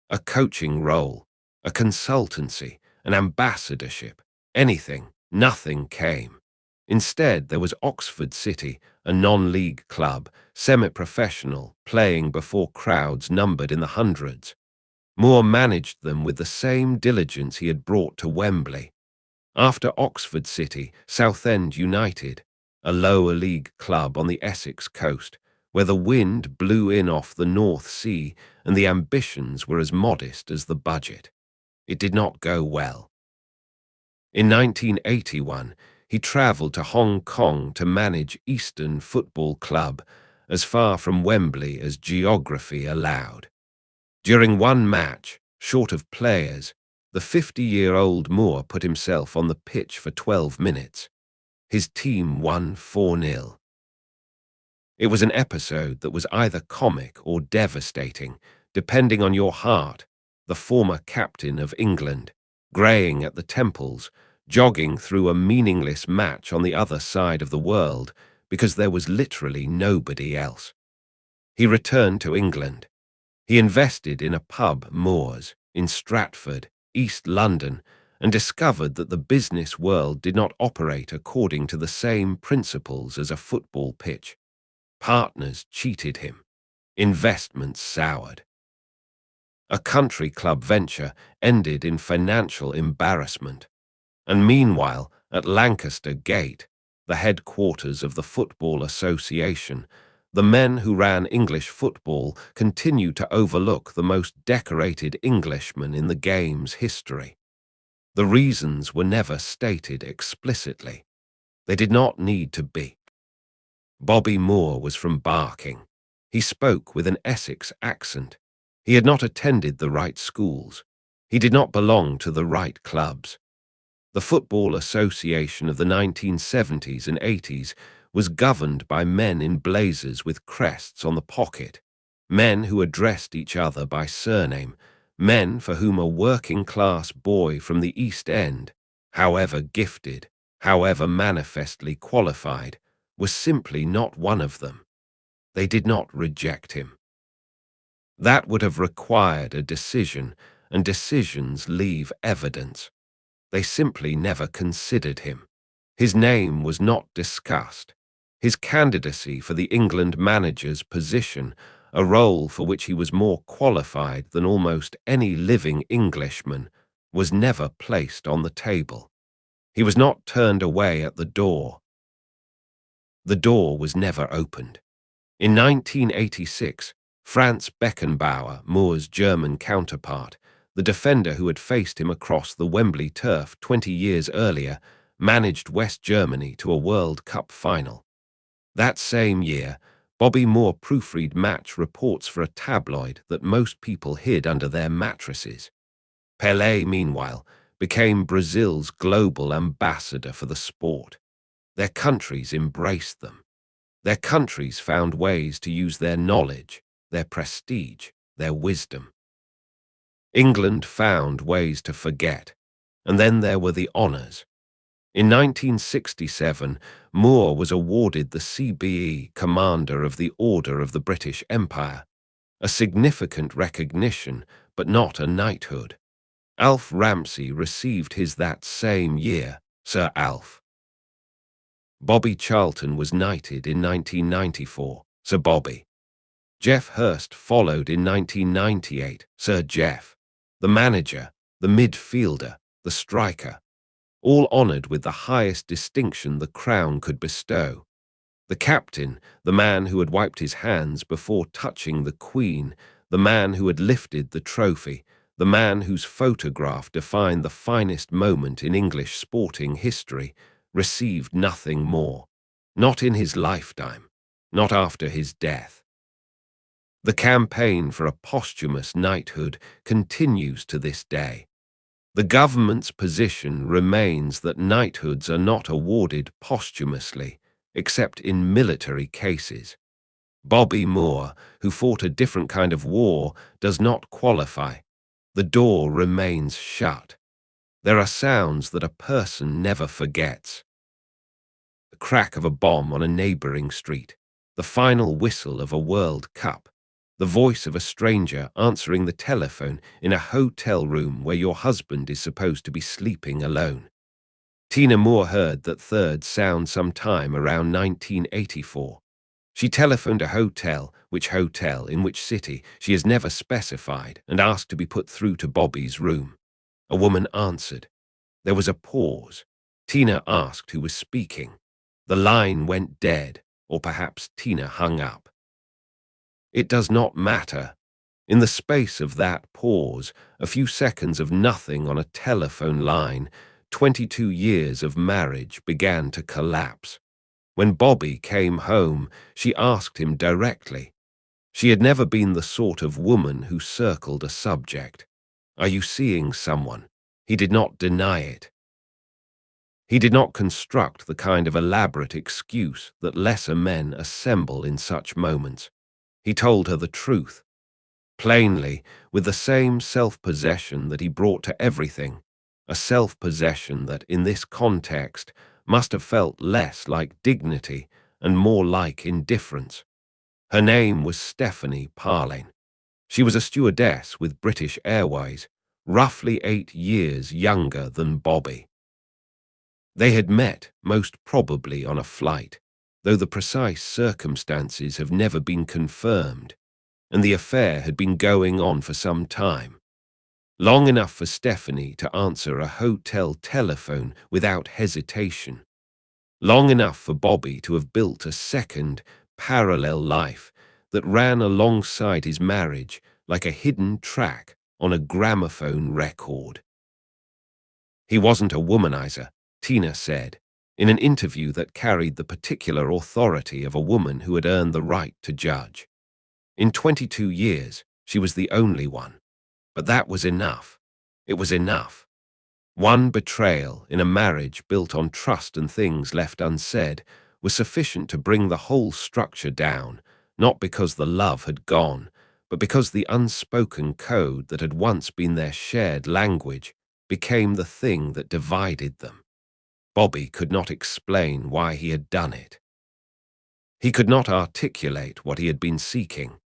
Speaker 1: A coaching role, a consultancy, an ambassadorship, anything, nothing came. Instead, there was Oxford City, a non-league club, semi-professional, playing before crowds numbered in the hundreds. Moore managed them with the same diligence he had brought to Wembley. After Oxford City, Southend United, a lower league club on the Essex coast, where the wind blew in off the North Sea and the ambitions were as modest as the budget. It did not go well. In 1981, he travelled to Hong Kong to manage Eastern Football Club, as far from Wembley as geography allowed. During one match, short of players, the 50-year-old Moore put himself on the pitch for 12 minutes. His team won 4-0. It was an episode that was either comic or devastating, depending on your heart. The former captain of England, greying at the temples, jogging through a meaningless match on the other side of the world because there was literally nobody else. He returned to England. He invested in a pub, Moore's, in Stratford, East London, and discovered that the business world did not operate according to the same principles as a football pitch. Partners cheated him. Investments soured. A country club venture ended in financial embarrassment. And meanwhile, at Lancaster Gate, the headquarters of the Football Association, the men who ran English football continued to overlook the most decorated Englishman in the game's history. The reasons were never stated explicitly. They did not need to be. Bobby Moore was from Barking. He spoke with an Essex accent. He had not attended the right schools. He did not belong to the right clubs. The Football Association of the 1970s and 80s was governed by men in blazers with crests on the pocket, men who addressed each other by surname, men for whom a working-class boy from the East End, however gifted, however manifestly qualified, was simply not one of them. They did not reject him. That would have required a decision, and decisions leave evidence. They simply never considered him. His name was not discussed. His candidacy for the England manager's position, a role for which he was more qualified than almost any living Englishman, was never placed on the table. He was not turned away at the door. The door was never opened. In 1986, Franz Beckenbauer, Moore's German counterpart, the defender who had faced him across the Wembley turf 20 years earlier, managed West Germany to a World Cup final. That same year, Bobby Moore proofread match reports for a tabloid that most people hid under their mattresses. Pelé, meanwhile, became Brazil's global ambassador for the sport. Their countries embraced them. Their countries found ways to use their knowledge, their prestige, their wisdom. England found ways to forget, and then there were the honours. In 1967, Moore was awarded the CBE Commander of the Order of the British Empire, a significant recognition, but not a knighthood. Alf Ramsey received his that same year, Sir Alf. Bobby Charlton was knighted in 1994, Sir Bobby. Geoff Hurst followed in 1998, Sir Geoff. The manager, the midfielder, the striker, all honoured with the highest distinction the crown could bestow. The captain, the man who had wiped his hands before touching the Queen, the man who had lifted the trophy, the man whose photograph defined the finest moment in English sporting history, received nothing more. Not in his lifetime, not after his death. The campaign for a posthumous knighthood continues to this day. The government's position remains that knighthoods are not awarded posthumously, except in military cases. Bobby Moore, who fought a different kind of war, does not qualify. The door remains shut. There are sounds that a person never forgets. The crack of a bomb on a neighbouring street, the final whistle of a World Cup, the voice of a stranger answering the telephone in a hotel room where your husband is supposed to be sleeping alone. Tina Moore heard that third sound sometime around 1984. She telephoned a hotel, in which city, she has never specified, and asked to be put through to Bobby's room. A woman answered. There was a pause. Tina asked who was speaking. The line went dead, or perhaps Tina hung up. It does not matter. In the space of that pause, a few seconds of nothing on a telephone line, 22 years of marriage began to collapse. When Bobby came home, she asked him directly. She had never been the sort of woman who circled a subject. Are you seeing someone? He did not deny it. He did not construct the kind of elaborate excuse that lesser men assemble in such moments. He told her the truth, plainly, with the same self-possession that he brought to everything, a self-possession that, in this context, must have felt less like dignity and more like indifference. Her name was Stephanie Parlin. She was a stewardess with British Airways, roughly 8 years younger than Bobby. They had met, most probably on a flight, though the precise circumstances have never been confirmed. and the affair had been going on for some time. Long enough for Stephanie to answer a hotel telephone without hesitation. Long enough for Bobby to have built a second, parallel life that ran alongside his marriage like a hidden track on a gramophone record. He wasn't a womanizer, Tina said, in an interview that carried the particular authority of a woman who had earned the right to judge. In 22 years, she was the only one. But that was enough. It was enough. One betrayal in a marriage built on trust and things left unsaid was sufficient to bring the whole structure down, not because the love had gone, but because the unspoken code that had once been their shared language became the thing that divided them. Bobby could not explain why he had done it. He could not articulate what he had been seeking.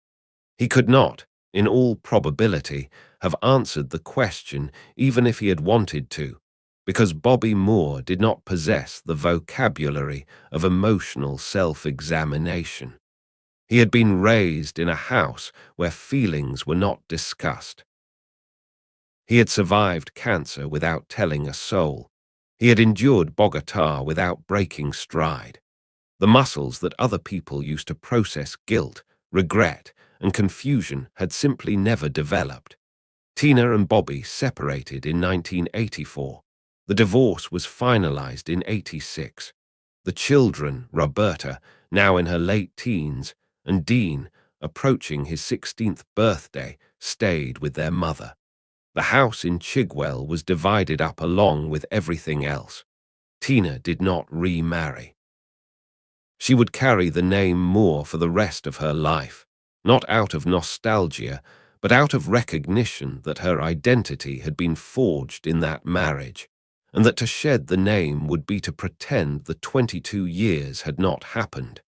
Speaker 1: He could not, in all probability, have answered the question even if he had wanted to, because Bobby Moore did not possess the vocabulary of emotional self-examination. He had been raised in a house where feelings were not discussed. He had survived cancer without telling a soul. He had endured Bogota without breaking stride. The muscles that other people used to process guilt, regret, and confusion had simply never developed. Tina and Bobby separated in 1984. The divorce was finalized in 86. The children, Roberta, now in her late teens, and Dean, approaching his 16th birthday, stayed with their mother. The house in Chigwell was divided up along with everything else. Tina did not remarry. She would carry the name Moore for the rest of her life, not out of nostalgia, but out of recognition that her identity had been forged in that marriage, and that to shed the name would be to pretend the 22 years had not happened.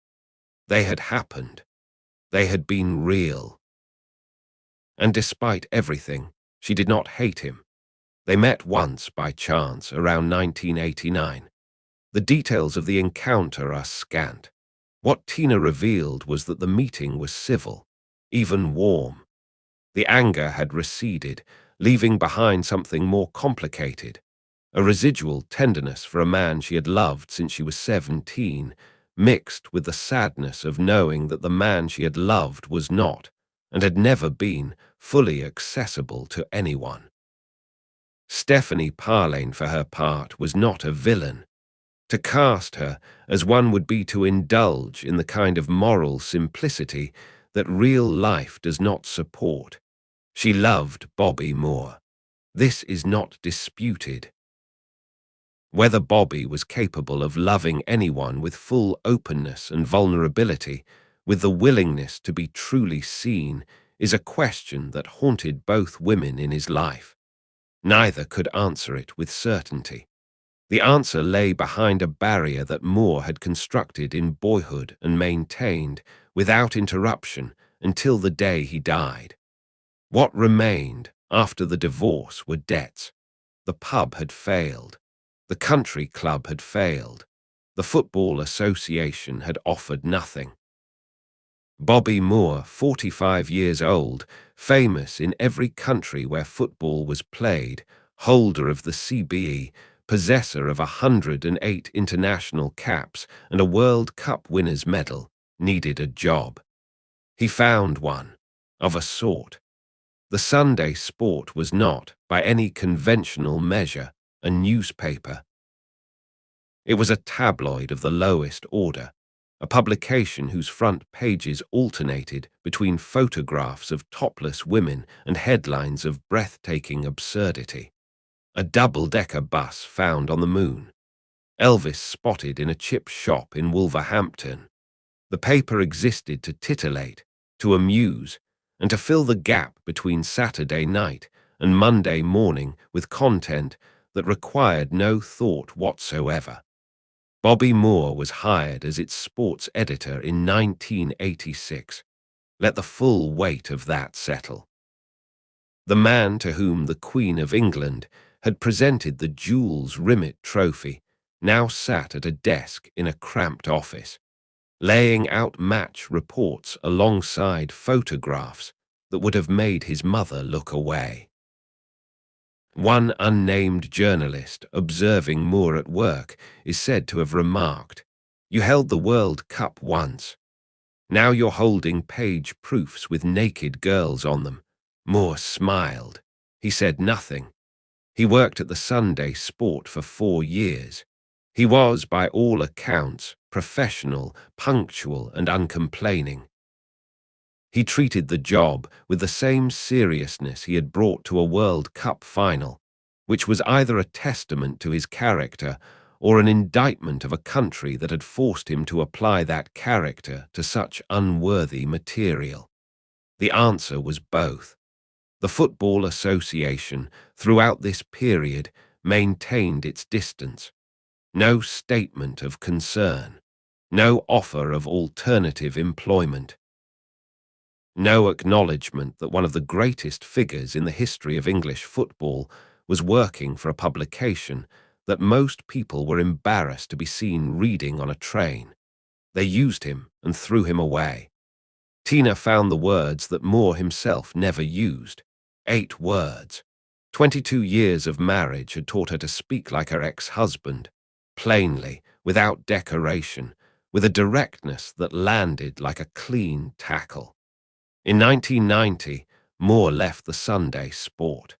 Speaker 1: They had happened. They had been real. And despite everything, she did not hate him. They met once by chance around 1989. The details of the encounter are scant. What Tina revealed was that the meeting was civil, even warm. The anger had receded, leaving behind something more complicated, a residual tenderness for a man she had loved since she was 17, mixed with the sadness of knowing that the man she had loved was not, and had never been, fully accessible to anyone. Stephanie Parlane, for her part, was not a villain. To cast her as one would be to indulge in the kind of moral simplicity that real life does not support. She loved Bobby Moore. This is not disputed. Whether Bobby was capable of loving anyone with full openness and vulnerability, with the willingness to be truly seen, is a question that haunted both women in his life. Neither could answer it with certainty. The answer lay behind a barrier that Moore had constructed in boyhood and maintained, without interruption, until the day he died. What remained after the divorce were debts. The pub had failed. The country club had failed. The Football Association had offered nothing. Bobby Moore, 45 years old, famous in every country where football was played, holder of the CBE, possessor of 108 international caps and a World Cup winner's medal, needed a job. He found one, of a sort. The Sunday Sport was not, by any conventional measure, a newspaper. It was a tabloid of the lowest order, a publication whose front pages alternated between photographs of topless women and headlines of breathtaking absurdity. A double-decker bus found on the moon. Elvis spotted in a chip shop in Wolverhampton. The paper existed to titillate, to amuse, and to fill the gap between Saturday night and Monday morning with content that required no thought whatsoever. Bobby Moore was hired as its sports editor in 1986. Let the full weight of that settle. The man to whom the Queen of England had presented the Jules Rimet Trophy now sat at a desk in a cramped office. laying out match reports alongside photographs that would have made his mother look away. One unnamed journalist observing Moore at work is said to have remarked, "You held the World Cup once. Now you're holding page proofs with naked girls on them." Moore smiled. He said nothing. He worked at the Sunday Sport for 4 years. He was, by all accounts, professional, punctual, and uncomplaining. He treated the job with the same seriousness he had brought to a World Cup final, which was either a testament to his character or an indictment of a country that had forced him to apply that character to such unworthy material. The answer was both. The Football Association, throughout this period, maintained its distance. No statement of concern. No offer of alternative employment. No acknowledgement that one of the greatest figures in the history of English football was working for a publication that most people were embarrassed to be seen reading on a train. They used him and threw him away. Tina found the words that Moore himself never used. 8 words. 22 years of marriage had taught her to speak like her ex-husband, plainly, without decoration, with a directness that landed like a clean tackle. In 1990, Moore left the Sunday Sport.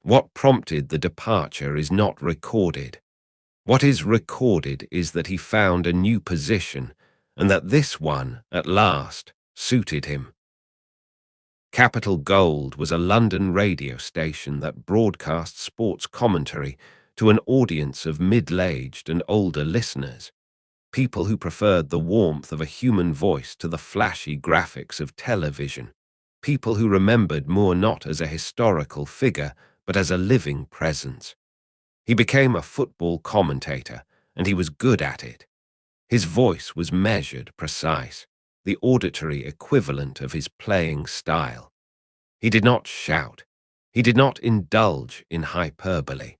Speaker 1: What prompted the departure is not recorded. What is recorded is that he found a new position and that this one, at last, suited him. Capital Gold was a London radio station that broadcast sports commentary to an audience of middle-aged and older listeners, people who preferred the warmth of a human voice to the flashy graphics of television, people who remembered Moore not as a historical figure, but as a living presence. He became a football commentator, and he was good at it. His voice was measured, precise, the auditory equivalent of his playing style. He did not shout. He did not indulge in hyperbole.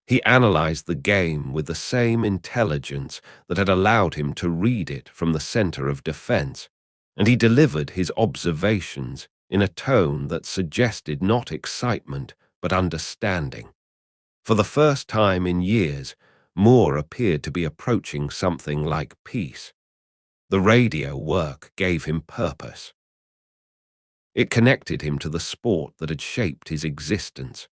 Speaker 1: He analyzed the game with the same intelligence that had allowed him to read it from the center of defense, and he delivered his observations in a tone that suggested not excitement but understanding. For the first time in years, Moore appeared to be approaching something like peace. The radio work gave him purpose. It connected him to the sport that had shaped his existence.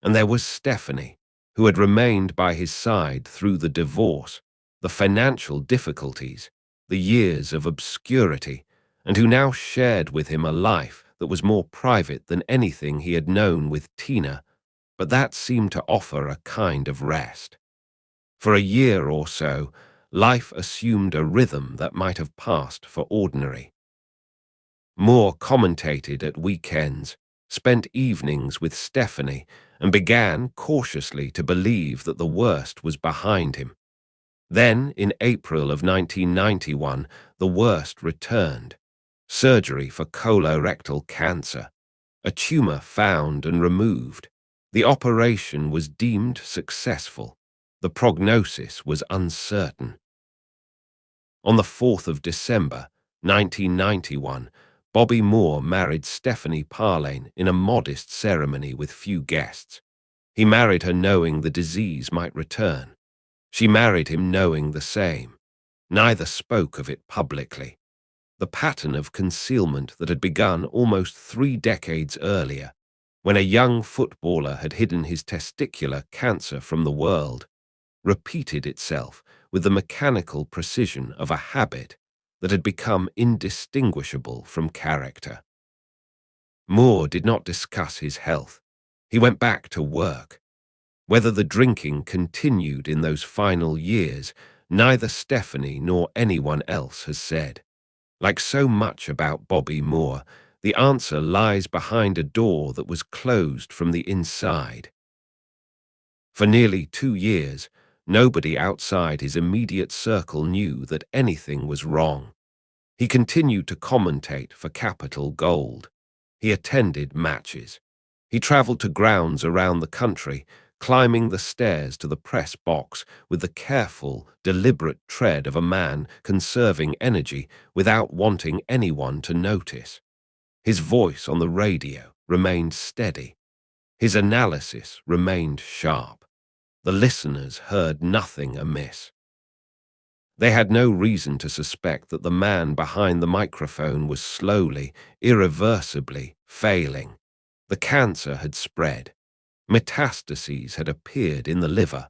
Speaker 1: And there was Stephanie, who had remained by his side through the divorce, the financial difficulties, the years of obscurity, and who now shared with him a life that was more private than anything he had known with Tina, but that seemed to offer a kind of rest. For a year or so, life assumed a rhythm that might have passed for ordinary. Moore commentated at weekends, spent evenings with Stephanie, and began cautiously to believe that the worst was behind him. Then, in April of 1991, the worst returned. Surgery for colorectal cancer. A tumor found and removed. The operation was deemed successful. The prognosis was uncertain. On the 4th of December, 1991, Bobby Moore married Stephanie Parlane in a modest ceremony with few guests. He married her knowing the disease might return. She married him knowing the same. Neither spoke of it publicly. The pattern of concealment that had begun almost 3 decades earlier, when a young footballer had hidden his testicular cancer from the world, repeated itself with the mechanical precision of a habit that had become indistinguishable from character. Moore did not discuss his health. He went back to work. Whether the drinking continued in those final years, neither Stephanie nor anyone else has said. Like so much about Bobby Moore, the answer lies behind a door that was closed from the inside. For nearly 2 years, nobody outside his immediate circle knew that anything was wrong. He continued to commentate for Capital Gold. He attended matches. He traveled to grounds around the country, climbing the stairs to the press box with the careful, deliberate tread of a man conserving energy without wanting anyone to notice. His voice on the radio remained steady. His analysis remained sharp. The listeners heard nothing amiss. They had no reason to suspect that the man behind the microphone was slowly, irreversibly failing. The cancer had spread. Metastases had appeared in the liver.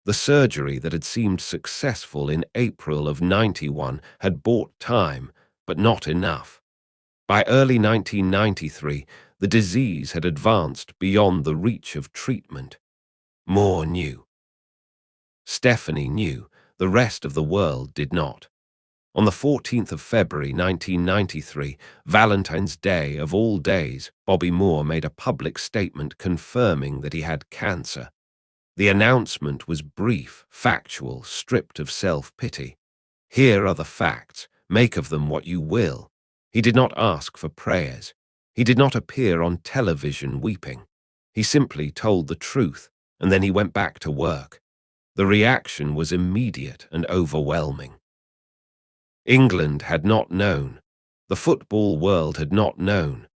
Speaker 1: The surgery that had seemed successful in April of 91 had bought time, but not enough. By early 1993, the disease had advanced beyond the reach of treatment. Moore knew. Stephanie knew. The rest of the world did not. On the 14th of February 1993, Valentine's Day of all days, Bobby Moore made a public statement confirming that he had cancer. The announcement was brief, factual, stripped of self-pity. Here are the facts. Make of them what you will. He did not ask for prayers. He did not appear on television weeping. He simply told the truth, and then he went back to work. The reaction was immediate and overwhelming. England had not known. The football world had not known.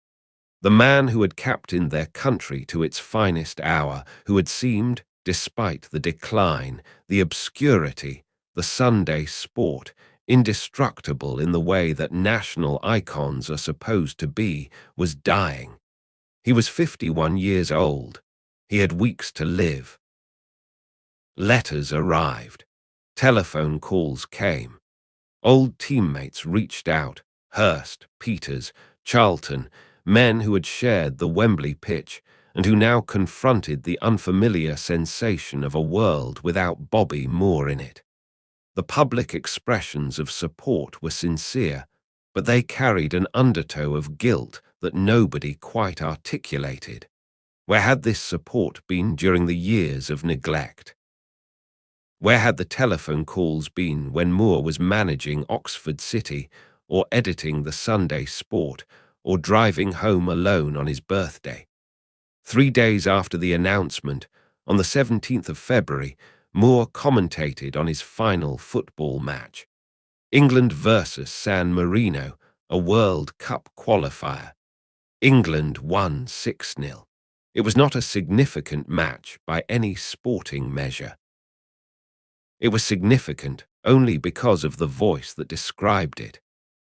Speaker 1: The man who had captained their country to its finest hour, who had seemed, despite the decline, the obscurity, the Sunday sport, indestructible in the way that national icons are supposed to be, was dying. He was 51 years old. He had weeks to live. Letters arrived. Telephone calls came. Old teammates reached out, Hurst, Peters, Charlton, men who had shared the Wembley pitch and who now confronted the unfamiliar sensation of a world without Bobby Moore in it. The public expressions of support were sincere, but they carried an undertow of guilt that nobody quite articulated. Where had this support been during the years of neglect? Where had the telephone calls been when Moore was managing Oxford City, or editing the Sunday Sport, or driving home alone on his birthday? 3 days after the announcement, on the 17th of February, Moore commentated on his final football match. England versus San Marino, a World Cup qualifier. England won 6-0. It was not a significant match by any sporting measure. It was significant only because of the voice that described it,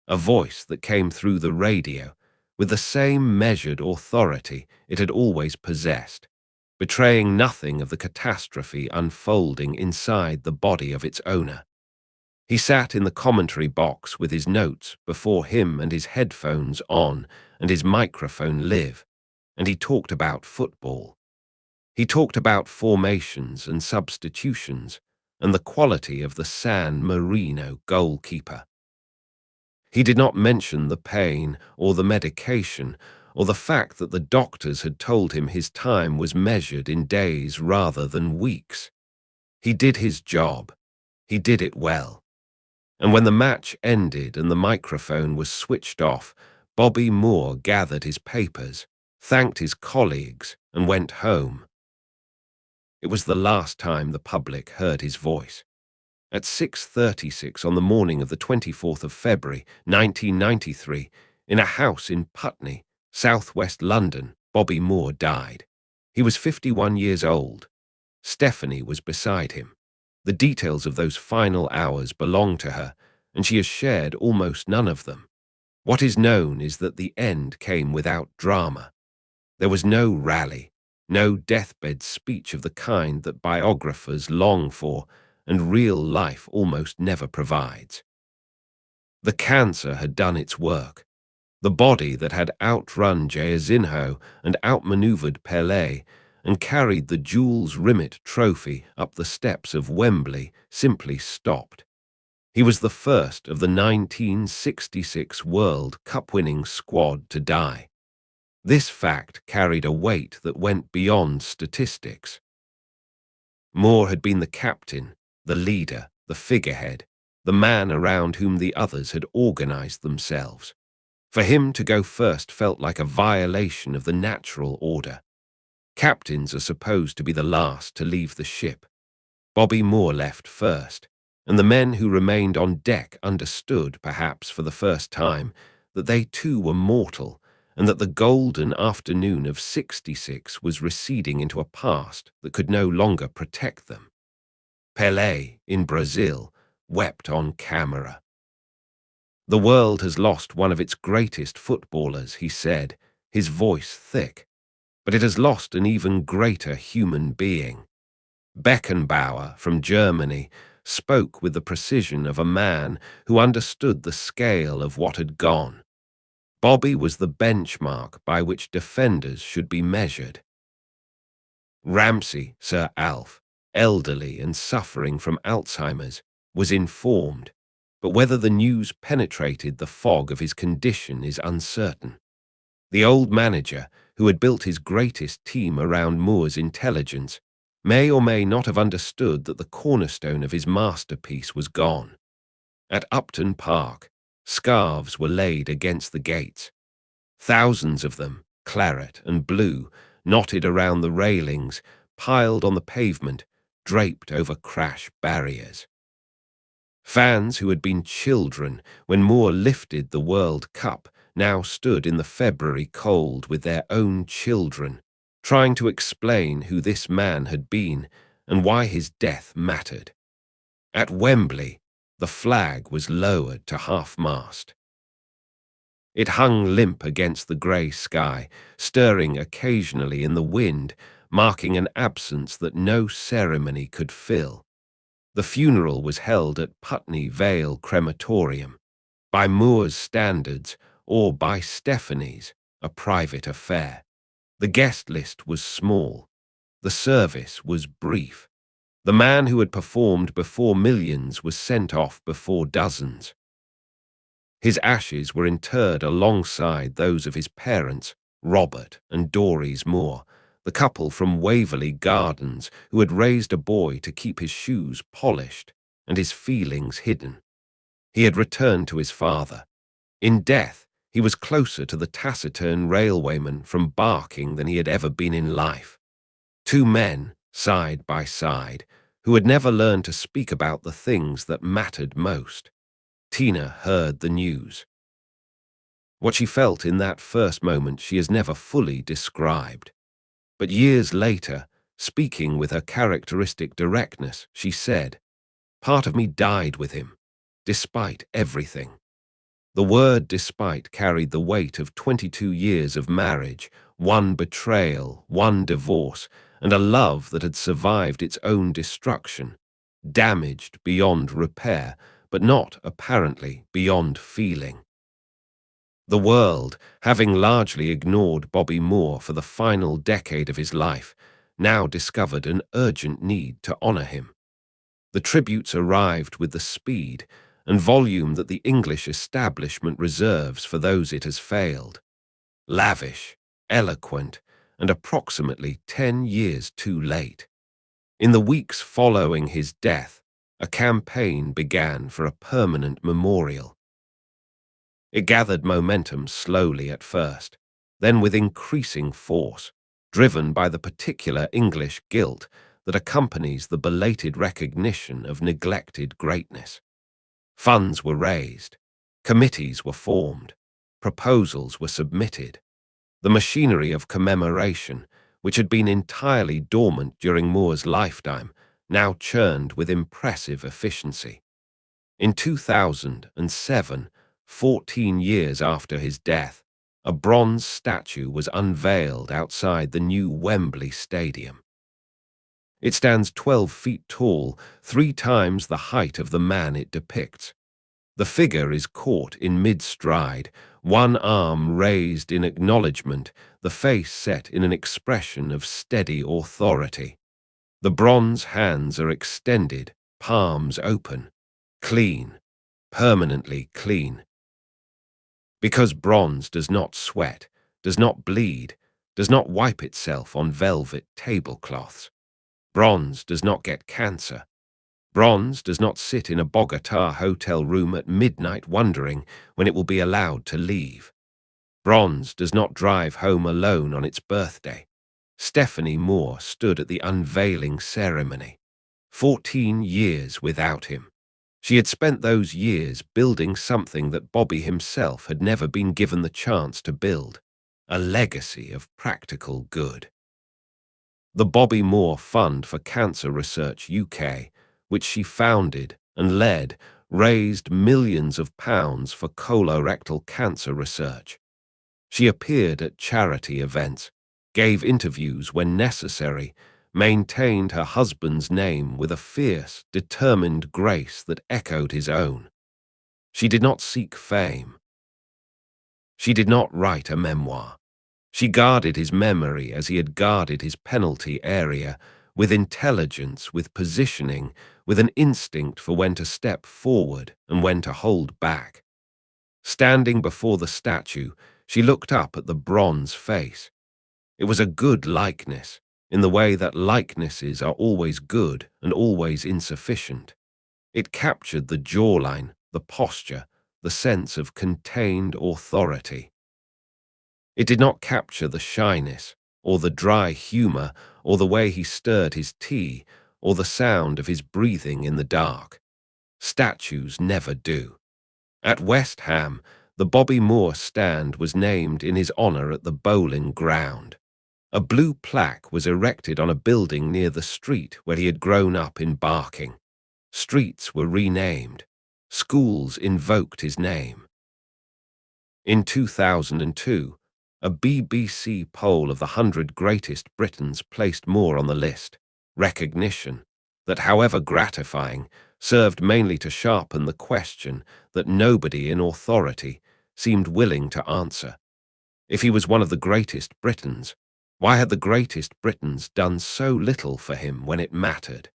Speaker 1: a voice that came through the radio with the same measured authority it had always possessed, betraying nothing of the catastrophe unfolding inside the body of its owner. He sat in the commentary box with his notes before him and his headphones on and his microphone live, and he talked about football. He talked about formations and substitutions, and the quality of the San Marino goalkeeper. He did not mention the pain or the medication or the fact that the doctors had told him his time was measured in days rather than weeks. He did his job. He did it well. And when the match ended and the microphone was switched off, Bobby Moore gathered his papers, thanked his colleagues, and went home. It was the last time the public heard his voice. At 6:36 on the morning of the 24th of February, 1993, in a house in Putney, southwest London, Bobby Moore died. He was 51 years old. Stephanie was beside him. The details of those final hours belong to her, and she has shared almost none of them. What is known is that the end came without drama. There was no rally, no deathbed speech of the kind that biographers long for and real life almost never provides. The cancer had done its work. The body that had outrun Jairzinho and outmaneuvered Pelé and carried the Jules Rimet trophy up the steps of Wembley simply stopped. He was the first of the 1966 World Cup-winning squad to die. This fact carried a weight that went beyond statistics. Moore had been the captain, the leader, the figurehead, the man around whom the others had organized themselves. For him to go first felt like a violation of the natural order. Captains are supposed to be the last to leave the ship. Bobby Moore left first, and the men who remained on deck understood, perhaps for the first time, that they too were mortal, and that the golden afternoon of '66 was receding into a past that could no longer protect them. Pelé, in Brazil, wept on camera. "The world has lost one of its greatest footballers," he said, his voice thick, "but it has lost an even greater human being." Beckenbauer, from Germany, spoke with the precision of a man who understood the scale of what had gone. Bobby was the benchmark by which defenders should be measured. Ramsay, Sir Alf, elderly and suffering from Alzheimer's, was informed, but whether the news penetrated the fog of his condition is uncertain. The old manager, who had built his greatest team around Moore's intelligence, may or may not have understood that the cornerstone of his masterpiece was gone. At Upton Park, scarves were laid against the gates. Thousands of them, claret and blue, knotted around the railings, piled on the pavement, draped over crash barriers. Fans who had been children when Moore lifted the World Cup now stood in the February cold with their own children, trying to explain who this man had been and why his death mattered. At Wembley, the flag was lowered to half-mast. It hung limp against the grey sky, stirring occasionally in the wind, marking an absence that no ceremony could fill. The funeral was held at Putney Vale Crematorium, by Moore's standards or by Stephanie's, a private affair. The guest list was small. The service was brief. The man who had performed before millions was sent off before dozens. His ashes were interred alongside those of his parents, Robert and Doris Moore, the couple from Waverley Gardens who had raised a boy to keep his shoes polished and his feelings hidden. He had returned to his father. In death, he was closer to the taciturn railwayman from Barking than he had ever been in life. Two men, side by side, who had never learned to speak about the things that mattered most. Tina heard the news. What she felt in that first moment she has never fully described. But years later, speaking with her characteristic directness, she said, "Part of me died with him, despite everything." The word despite carried the weight of 22 years of marriage, one betrayal, one divorce, and a love that had survived its own destruction, damaged beyond repair, but not, apparently, beyond feeling. The world, having largely ignored Bobby Moore for the final decade of his life, now discovered an urgent need to honor him. The tributes arrived with the speed and volume that the English establishment reserves for those it has failed. Lavish, eloquent, and approximately 10 years too late. In the weeks following his death, a campaign began for a permanent memorial. It gathered momentum slowly at first, then with increasing force, driven by the particular English guilt that accompanies the belated recognition of neglected greatness. Funds were raised, committees were formed, proposals were submitted. The machinery of commemoration, which had been entirely dormant during Moore's lifetime, now churned with impressive efficiency. In 2007, 14 years after his death, a bronze statue was unveiled outside the new Wembley Stadium. It stands 12 feet tall, 3 times the height of the man it depicts. The figure is caught in mid-stride, one arm raised in acknowledgement, the face set in an expression of steady authority. The bronze hands are extended, palms open, clean, permanently clean. Because bronze does not sweat, does not bleed, does not wipe itself on velvet tablecloths. Bronze does not get cancer. Bronze does not sit in a Bogota hotel room at midnight wondering when it will be allowed to leave. Bronze does not drive home alone on its birthday. Stephanie Moore stood at the unveiling ceremony. 14 years without him. She had spent those years building something that Bobby himself had never been given the chance to build, a legacy of practical good. The Bobby Moore Fund for Cancer Research UK, which she founded and led, raised millions of pounds for colorectal cancer research. She appeared at charity events, gave interviews when necessary, maintained her husband's name with a fierce, determined grace that echoed his own. She did not seek fame. She did not write a memoir. She guarded his memory as he had guarded his penalty area, with intelligence, with positioning, with an instinct for when to step forward and when to hold back. Standing before the statue, she looked up at the bronze face. It was a good likeness, in the way that likenesses are always good and always insufficient. It captured the jawline, the posture, the sense of contained authority. It did not capture the shyness, or the dry humor, or the way he stirred his tea, or the sound of his breathing in the dark. Statues never do. At West Ham, the Bobby Moore stand was named in his honor at the bowling ground. A blue plaque was erected on a building near the street where he had grown up in Barking. Streets were renamed. Schools invoked his name. In 2002, a BBC poll of the 100 greatest Britons placed Moore on the list. Recognition that, however gratifying, served mainly to sharpen the question that nobody in authority seemed willing to answer. If he was one of the greatest Britons, why had the greatest Britons done so little for him when it mattered?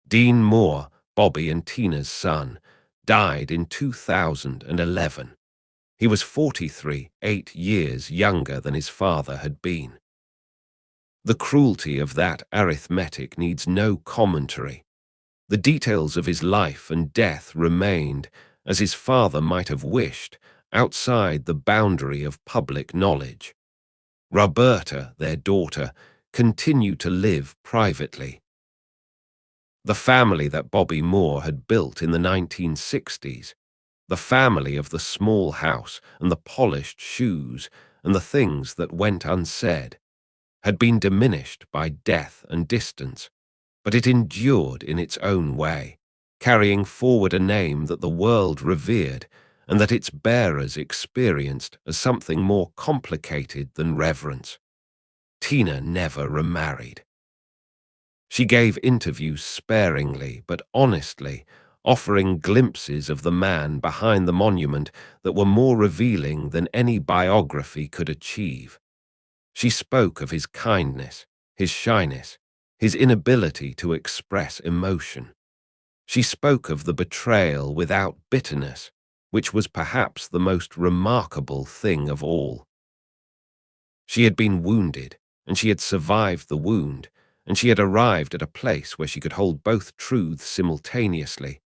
Speaker 1: Dean Moore, Bobby and Tina's son, died in 2011. He was 43, 8 years younger than his father had been. The cruelty of that arithmetic needs no commentary. The details of his life and death remained, as his father might have wished, outside the boundary of public knowledge. Roberta, their daughter, continued to live privately. The family that Bobby Moore had built in the 1960s, the family of the small house and the polished shoes and the things that went unsaid, had been diminished by death and distance, but it endured in its own way, carrying forward a name that the world revered and that its bearers experienced as something more complicated than reverence. Tina never remarried. She gave interviews sparingly but honestly, offering glimpses of the man behind the monument that were more revealing than any biography could achieve. She spoke of his kindness, his shyness, his inability to express emotion. She spoke of the betrayal without bitterness, which was perhaps the most remarkable thing of all. She had been wounded, and she had survived the wound, and she had arrived at a place where she could hold both truths simultaneously,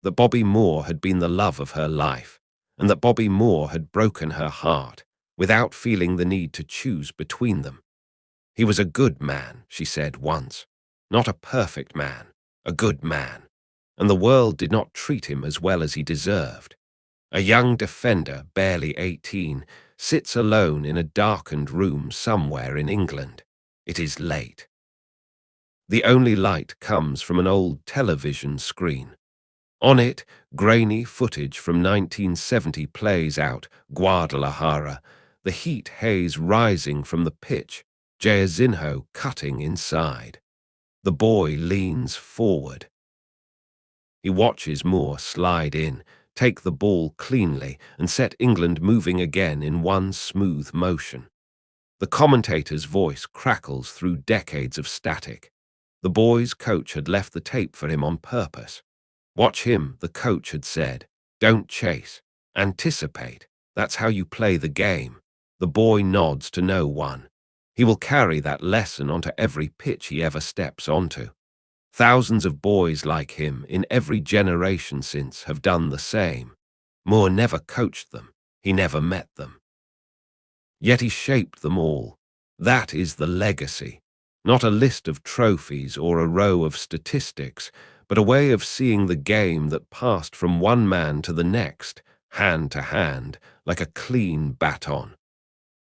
Speaker 1: that Bobby Moore had been the love of her life, and that Bobby Moore had broken her heart, without feeling the need to choose between them. He was a good man, she said once, not a perfect man, a good man, and the world did not treat him as well as he deserved. A young defender, barely 18, sits alone in a darkened room somewhere in England. It is late. The only light comes from an old television screen. On it, grainy footage from 1970 plays out, Guadalajara, the heat haze rising from the pitch, Jairzinho cutting inside. The boy leans forward. He watches Moore slide in, take the ball cleanly, and set England moving again in one smooth motion. The commentator's voice crackles through decades of static. The boy's coach had left the tape for him on purpose. Watch him, the coach had said. Don't chase. Anticipate. That's how you play the game. The boy nods to no one. He will carry that lesson onto every pitch he ever steps onto. Thousands of boys like him in every generation since have done the same. Moore never coached them. He never met them. Yet he shaped them all. That is the legacy, not a list of trophies or a row of statistics, but a way of seeing the game that passed from one man to the next, hand to hand, like a clean baton.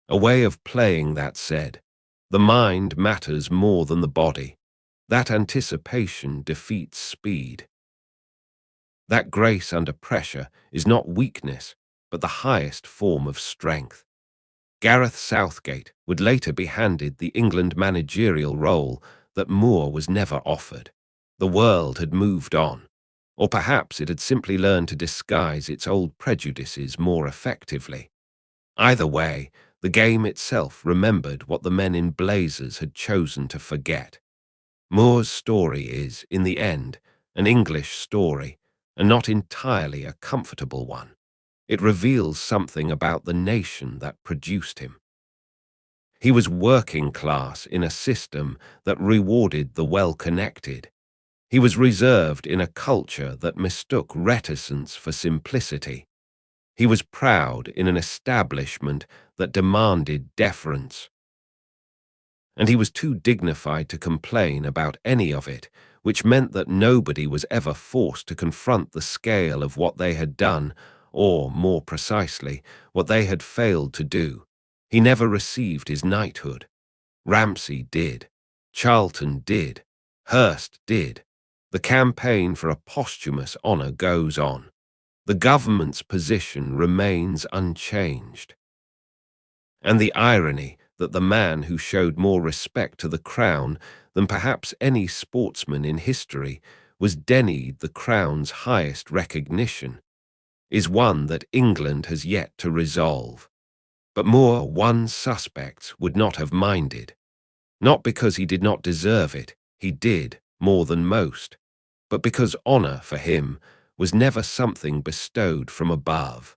Speaker 1: A way of playing that said, the mind matters more than the body. That anticipation defeats speed. That grace under pressure is not weakness, but the highest form of strength. Gareth Southgate would later be handed the England managerial role that Moore was never offered. The world had moved on, or perhaps it had simply learned to disguise its old prejudices more effectively. Either way, the game itself remembered what the men in blazers had chosen to forget. Moore's story is, in the end, an English story, and not entirely a comfortable one. It reveals something about the nation that produced him. He was working class in a system that rewarded the well-connected. He was reserved in a culture that mistook reticence for simplicity. He was proud in an establishment that demanded deference. And he was too dignified to complain about any of it, which meant that nobody was ever forced to confront the scale of what they had done, or, more precisely, what they had failed to do. He never received his knighthood. Ramsay did. Charlton did. Hearst did. The campaign for a posthumous honour goes on. The government's position remains unchanged. And the irony that the man who showed more respect to the crown than perhaps any sportsman in history was denied the crown's highest recognition is one that England has yet to resolve. But Moore, one suspect, would not have minded. Not because he did not deserve it, he did, more than most, but because honour for him was never something bestowed from above.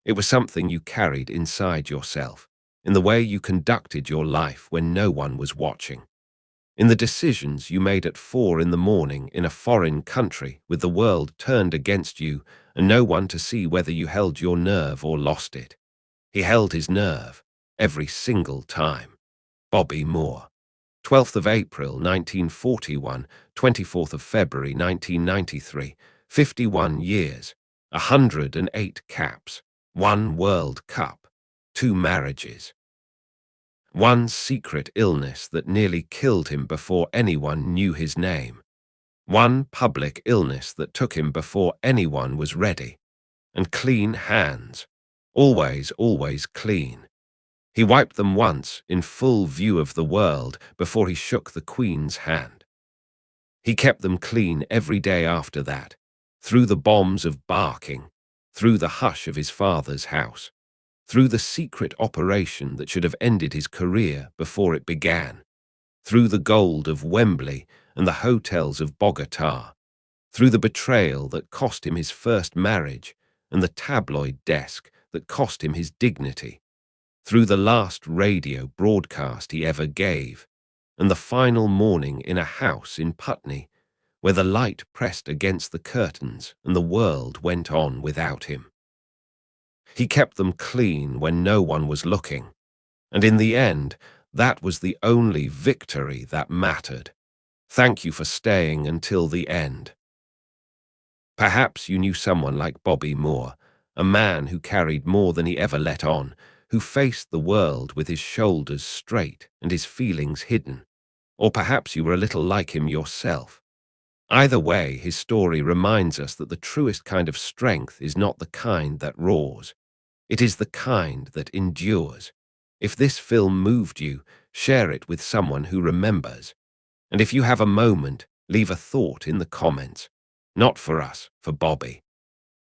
Speaker 1: It was something you carried inside yourself, in the way you conducted your life when no one was watching, in the decisions you made at 4 in the morning in a foreign country with the world turned against you and no one to see whether you held your nerve or lost it. He held his nerve, every single time. Bobby Moore. 12th of April 1941, 24th of February 1993, 51 years, 108 caps, 1 World Cup, 2 marriages. One secret illness that nearly killed him before anyone knew his name. One public illness that took him before anyone was ready. And clean hands. Always, always clean. He wiped them once in full view of the world before he shook the Queen's hand. He kept them clean every day after that, through the bombs of Barking, through the hush of his father's house, through the secret operation that should have ended his career before it began, through the gold of Wembley and the hotels of Bogota, through the betrayal that cost him his first marriage and the tabloid desk that cost him his dignity, through the last radio broadcast he ever gave, and the final morning in a house in Putney, where the light pressed against the curtains and the world went on without him. He kept them clean when no one was looking, and in the end, that was the only victory that mattered. Thank you for staying until the end. Perhaps you knew someone like Bobby Moore, a man who carried more than he ever let on, who faced the world with his shoulders straight and his feelings hidden. Or perhaps you were a little like him yourself. Either way, his story reminds us that the truest kind of strength is not the kind that roars. It is the kind that endures. If this film moved you, share it with someone who remembers. And if you have a moment, leave a thought in the comments. Not for us, for Bobby.